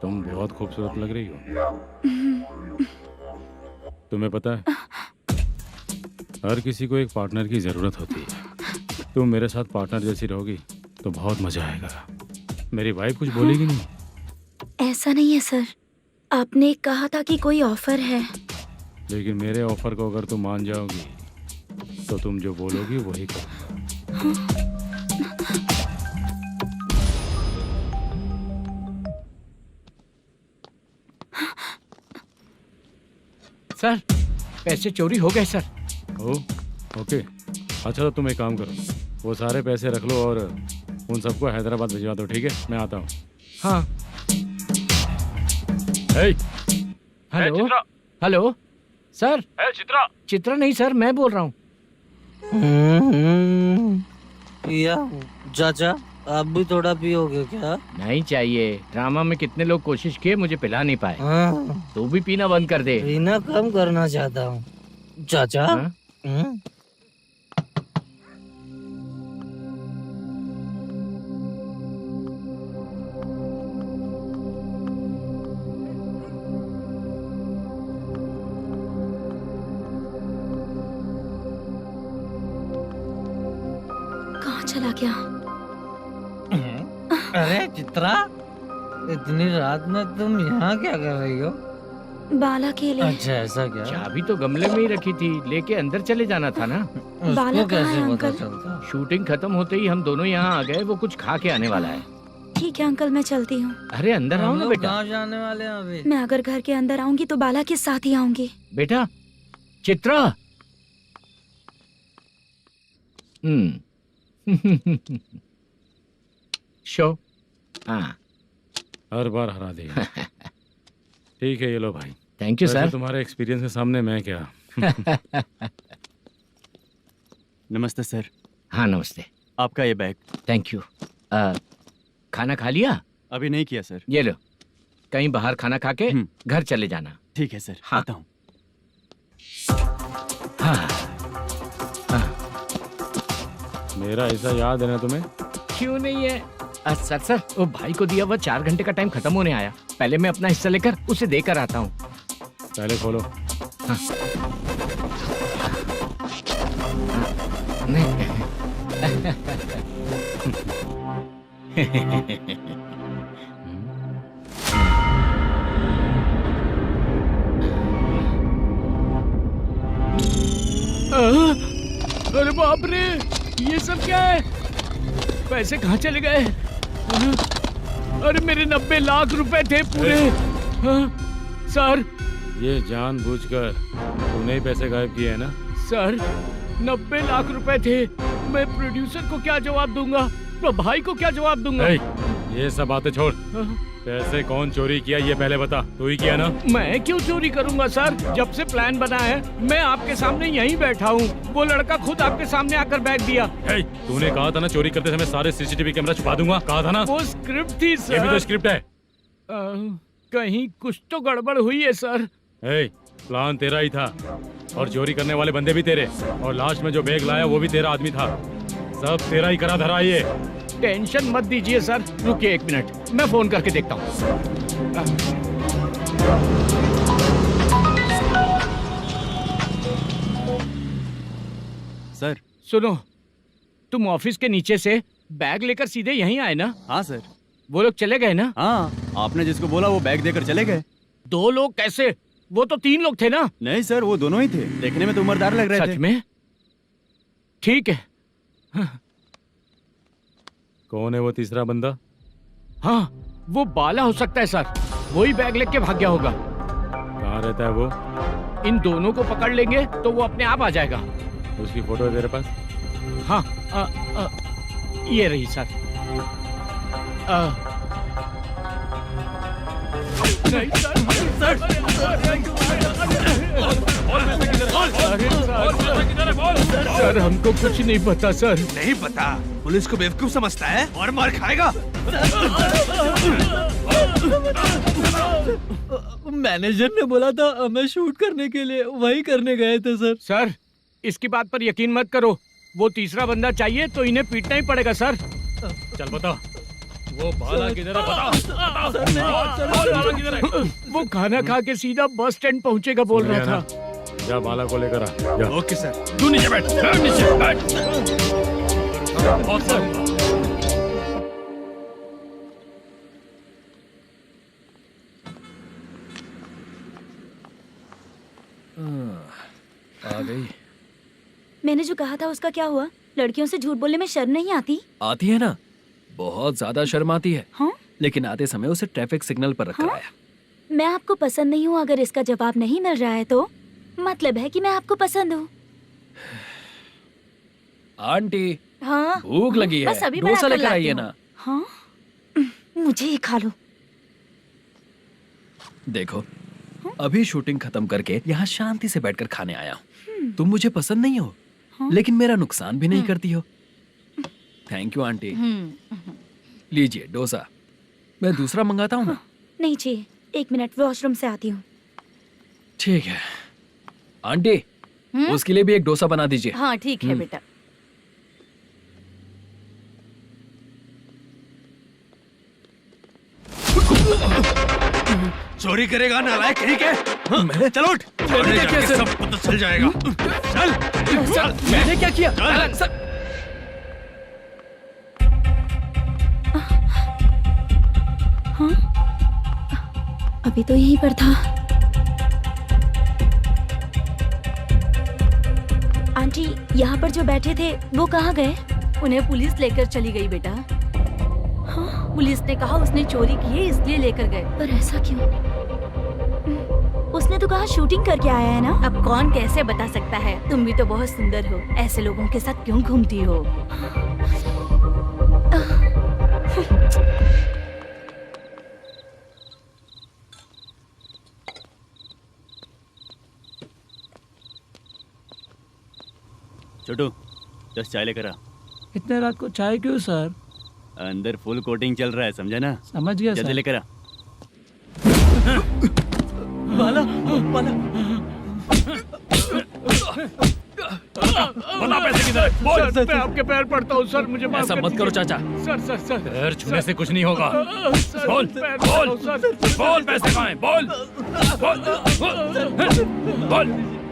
तुम बहुत खूबसूरत लग रही हो। तुम्हें पता है, हर किसी को एक पार्टनर की जरूरत होती है। तुम मेरे साथ पार्टनर जैसी रहोगी तो बहुत मजा आएगा। मेरी वाइफ कुछ बोलेगी नहीं? ऐसा नहीं है सर, आपने कहा था कि कोई ऑफर है। लेकिन मेरे ऑफर को अगर तुम मान जाओगी तो तुम जो बोलोगी वही करूँगा। सर, पैसे चोरी हो गए सर। ओके, अच्छा तो तुम एक काम करो, वो सारे पैसे रख लो और उन सबको हैदराबाद भिजवा दो, ठीक है? मैं आता हूँ। हाँ। Hello hello sir. Chitra? Chitra नहीं सर, मैं बोल रहा हूँ। या चाचा, आप भी थोड़ा पियोगे क्या? नहीं चाहिए। ड्रामा में कितने लोग कोशिश किए, मुझे पिला नहीं पाए। तू भी पीना बंद कर दे। पीना कम करना चाहता हूँ चाचा। कहाँ चला गया? अरे चित्रा, इतनी रात में तुम यहाँ क्या कर रही हो? बाला के लिए। अच्छा ऐसा क्या? चाबी तो गमले में ही रखी थी, लेके अंदर चले जाना था ना। बाला कहाँ है कैसे पता अंकल? चलता? शूटिंग खत्म होते ही हम दोनों यहाँ आ गए। वो कुछ खा के आने वाला है। ठीक है अंकल, मैं चलती हूँ। अरे अंदर आओ हम ना लोग बेटा। कहाँ जाने वाले हैं अभी? मैं अगर घर के अंदर आऊंगी तो बाला के साथ ही आऊंगी। बेटा चित्रा। शो। हाँ, हर बार हरा देगा। ठीक है, ये लो भाई। Thank you sir. तुम्हारे एक्सपीरियंस के सामने मैं क्या। नमस्ते सर। हाँ नमस्ते। आपका ये बैग। Thank you. खाना खा लिया? अभी नहीं किया सर। ये लो, कहीं बाहर खाना खा के घर चले जाना। ठीक है सर। हाँ। आता हूँ। हाँ। हाँ। मेरा ऐसा याद है ना तुम्हें? क्यों नहीं है? सर वो भाई को दिया हुआ 4 घंटे का टाइम खत्म होने आया। पहले मैं अपना हिस्सा लेकर उसे देकर आता हूँ। पहले खोलो। हाँ। अरे बाप रे, ये सब क्या है? पैसे कहाँ चले गए? अरे मेरे 90 लाख रुपए थे पूरे। सर, ये जानबूझकर तूने ही पैसे गायब किए हैं ना? सर 90 लाख रुपए थे। मैं प्रोड्यूसर को क्या जवाब दूंगा, तो भाई को क्या जवाब दूंगा? ये सब बातें छोड़। पैसे कौन चोरी किया ये पहले बता। तू ही किया ना? मैं क्यों चोरी करूंगा सर? जब से प्लान बना है मैं आपके सामने यहीं बैठा हूँ। वो लड़का खुद आपके सामने आकर बैग दिया। तूने कहा था ना चोरी करते समय सारे सीसीटीवी कैमरा छुपा दूंगा, कहा था ना? वो स्क्रिप्ट थी सर। ये भी तो स्क्रिप्ट है। कहीं कुछ तो गड़बड़ हुई है सर। प्लान तेरा ही था और चोरी करने वाले बंदे भी तेरे, और लास्ट में जो बैग लाया वो भी तेरा आदमी था। सब तेरा ही करा धरा। ये टेंशन मत दीजिए सर। रुकिए 1 मिनट, मैं फोन करके देखता हूँ। सर सुनो, तुम ऑफिस के नीचे से बैग लेकर सीधे यहीं आए ना? हाँ सर। वो लोग चले गए ना? हाँ, आपने जिसको बोला वो बैग देकर चले गए। 2 लोग कैसे? वो तो 3 लोग थे ना? नहीं सर, वो दोनों ही थे। देखने में तो उम्रदार लग रहे थे। सच में? ठीक है। कौन है वो तीसरा बंदा? हाँ, वो बाला हो सकता है सर। वही बैग लेके भाग गया होगा। कहाँ कहाँ रहता है वो? इन दोनों को पकड़ लेंगे तो वो अपने आप आ जाएगा। उसकी फोटो है तेरे पास? हाँ ये रही सर। नहीं सर हमको कुछ नहीं पता सर। नहीं पता? पुलिस को बेवकूफ समझता है और मार खाएगा। मैनेजर ने बोला था हमें शूट करने के लिए, वही करने गए थे सर। सर इसकी बात पर यकीन मत करो, वो तीसरा बंदा चाहिए तो इन्हें पीटना ही पड़ेगा सर। चल बता, वो बाला किधर है? बता। वो खाना खा के सीधा बस स्टैंड पहुंचेगा बोल रहा था। जा बाला को लेकर आ। जा। Okay sir. तू नीचे बैठ, नीचे बैठ। बहुत सर। आ गई। मैंने जो कहा था उसका क्या हुआ? लड़कियों से झूठ बोलने में शर्म नहीं आती? आती है ना, बहुत ज्यादा शर्म आती है। हाँ? लेकिन आते समय उसे ट्रैफिक सिग्नल पर रखकर आया। मैं आपको पसंद नहीं हूँ अगर इसका जवाब नहीं मिल रहा है तो मतलब है कि मैं आपको पसंद हूँ। आंटी हाँ भूख लगी है, बस अभी डोसा बनाकर लेकर लाती आइए हूँ। ना। हाँ मुझे ही खा लो। देखो अभी शूटिंग खत्म करके यहाँ शांति से बैठकर खाने आया हूँ। तुम मुझे पसंद नहीं हो, लेकिन मेरा नुकसान भी नहीं करती हो। Thank you aunty. लीजिए डोसा। मैं दूसरा मंगाता हूँ ना? नहीं चाहिए, 1 मिनट वॉशरूम से आती हूँ। ठीक है आंटी, उसके लिए भी एक डोसा बना दीजिए। हाँ ठीक है बेटा। चोरी करेगा नालायक कहीं के? मैंने चल उठ, मैंने क्या किया सर? सब पता चल जाएगा। चल सर मैंने क्या किया? सर हाँ अभी तो यहीं पर था। आंटी यहाँ पर जो बैठे थे वो कहाँ गए? उन्हें पुलिस लेकर चली गई बेटा। हाँ? पुलिस ने कहा उसने चोरी की है इसलिए लेकर गए। पर ऐसा क्यों? उसने तो कहा शूटिंग करके आया है ना। अब कौन कैसे बता सकता है? तुम भी तो बहुत सुंदर हो, ऐसे लोगों के साथ क्यों घूमती हो? छोटू 10 चाय लेकर आ। इतने रात को चाय क्यों सर? अंदर फुल कोटिंग चल रहा है, समझा ना? समझ गया जल्दी सर। लेकर आ। बाला बाला बता पैसे किधर है? बोल। सर मैं आपके पैर पड़ता हूँ सर, मुझे माफ ऐसा कर मत करो दीजिए। चाचा। सर सर सर पैर छूने से कुछ नहीं होगा। सर, बोल पैर बोल पड़ता हूँ, सर। बोल, पैसे कहाँ हैं? बोल बोल बोल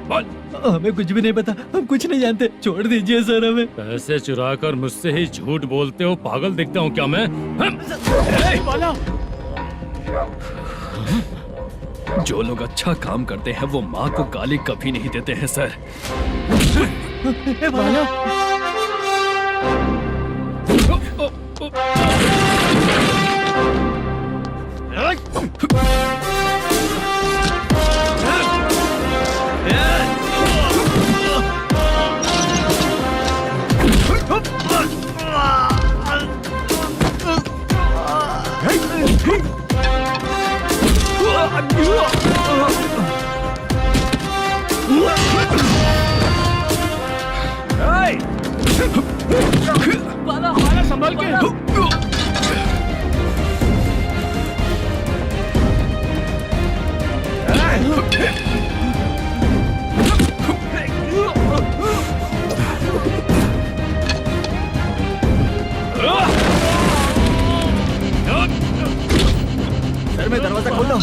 बोल। हमें कुछ भी नहीं पता, हम कुछ नहीं जानते, छोड़ दीजिए सर हमें। पैसे चुरा कर मुझसे ही झूठ बोलते हो? पागल दिखता हूँ क्या मैं? बाला जो लोग अच्छा काम करते हैं वो माँ को गाली कभी नहीं देते हैं सर। बाला बाला बाला संभल के। सर मैं दरवाजा खोल रहा हूँ।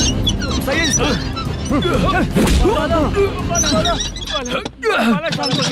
सही है। बाला बाला बाला बाला शांत हो।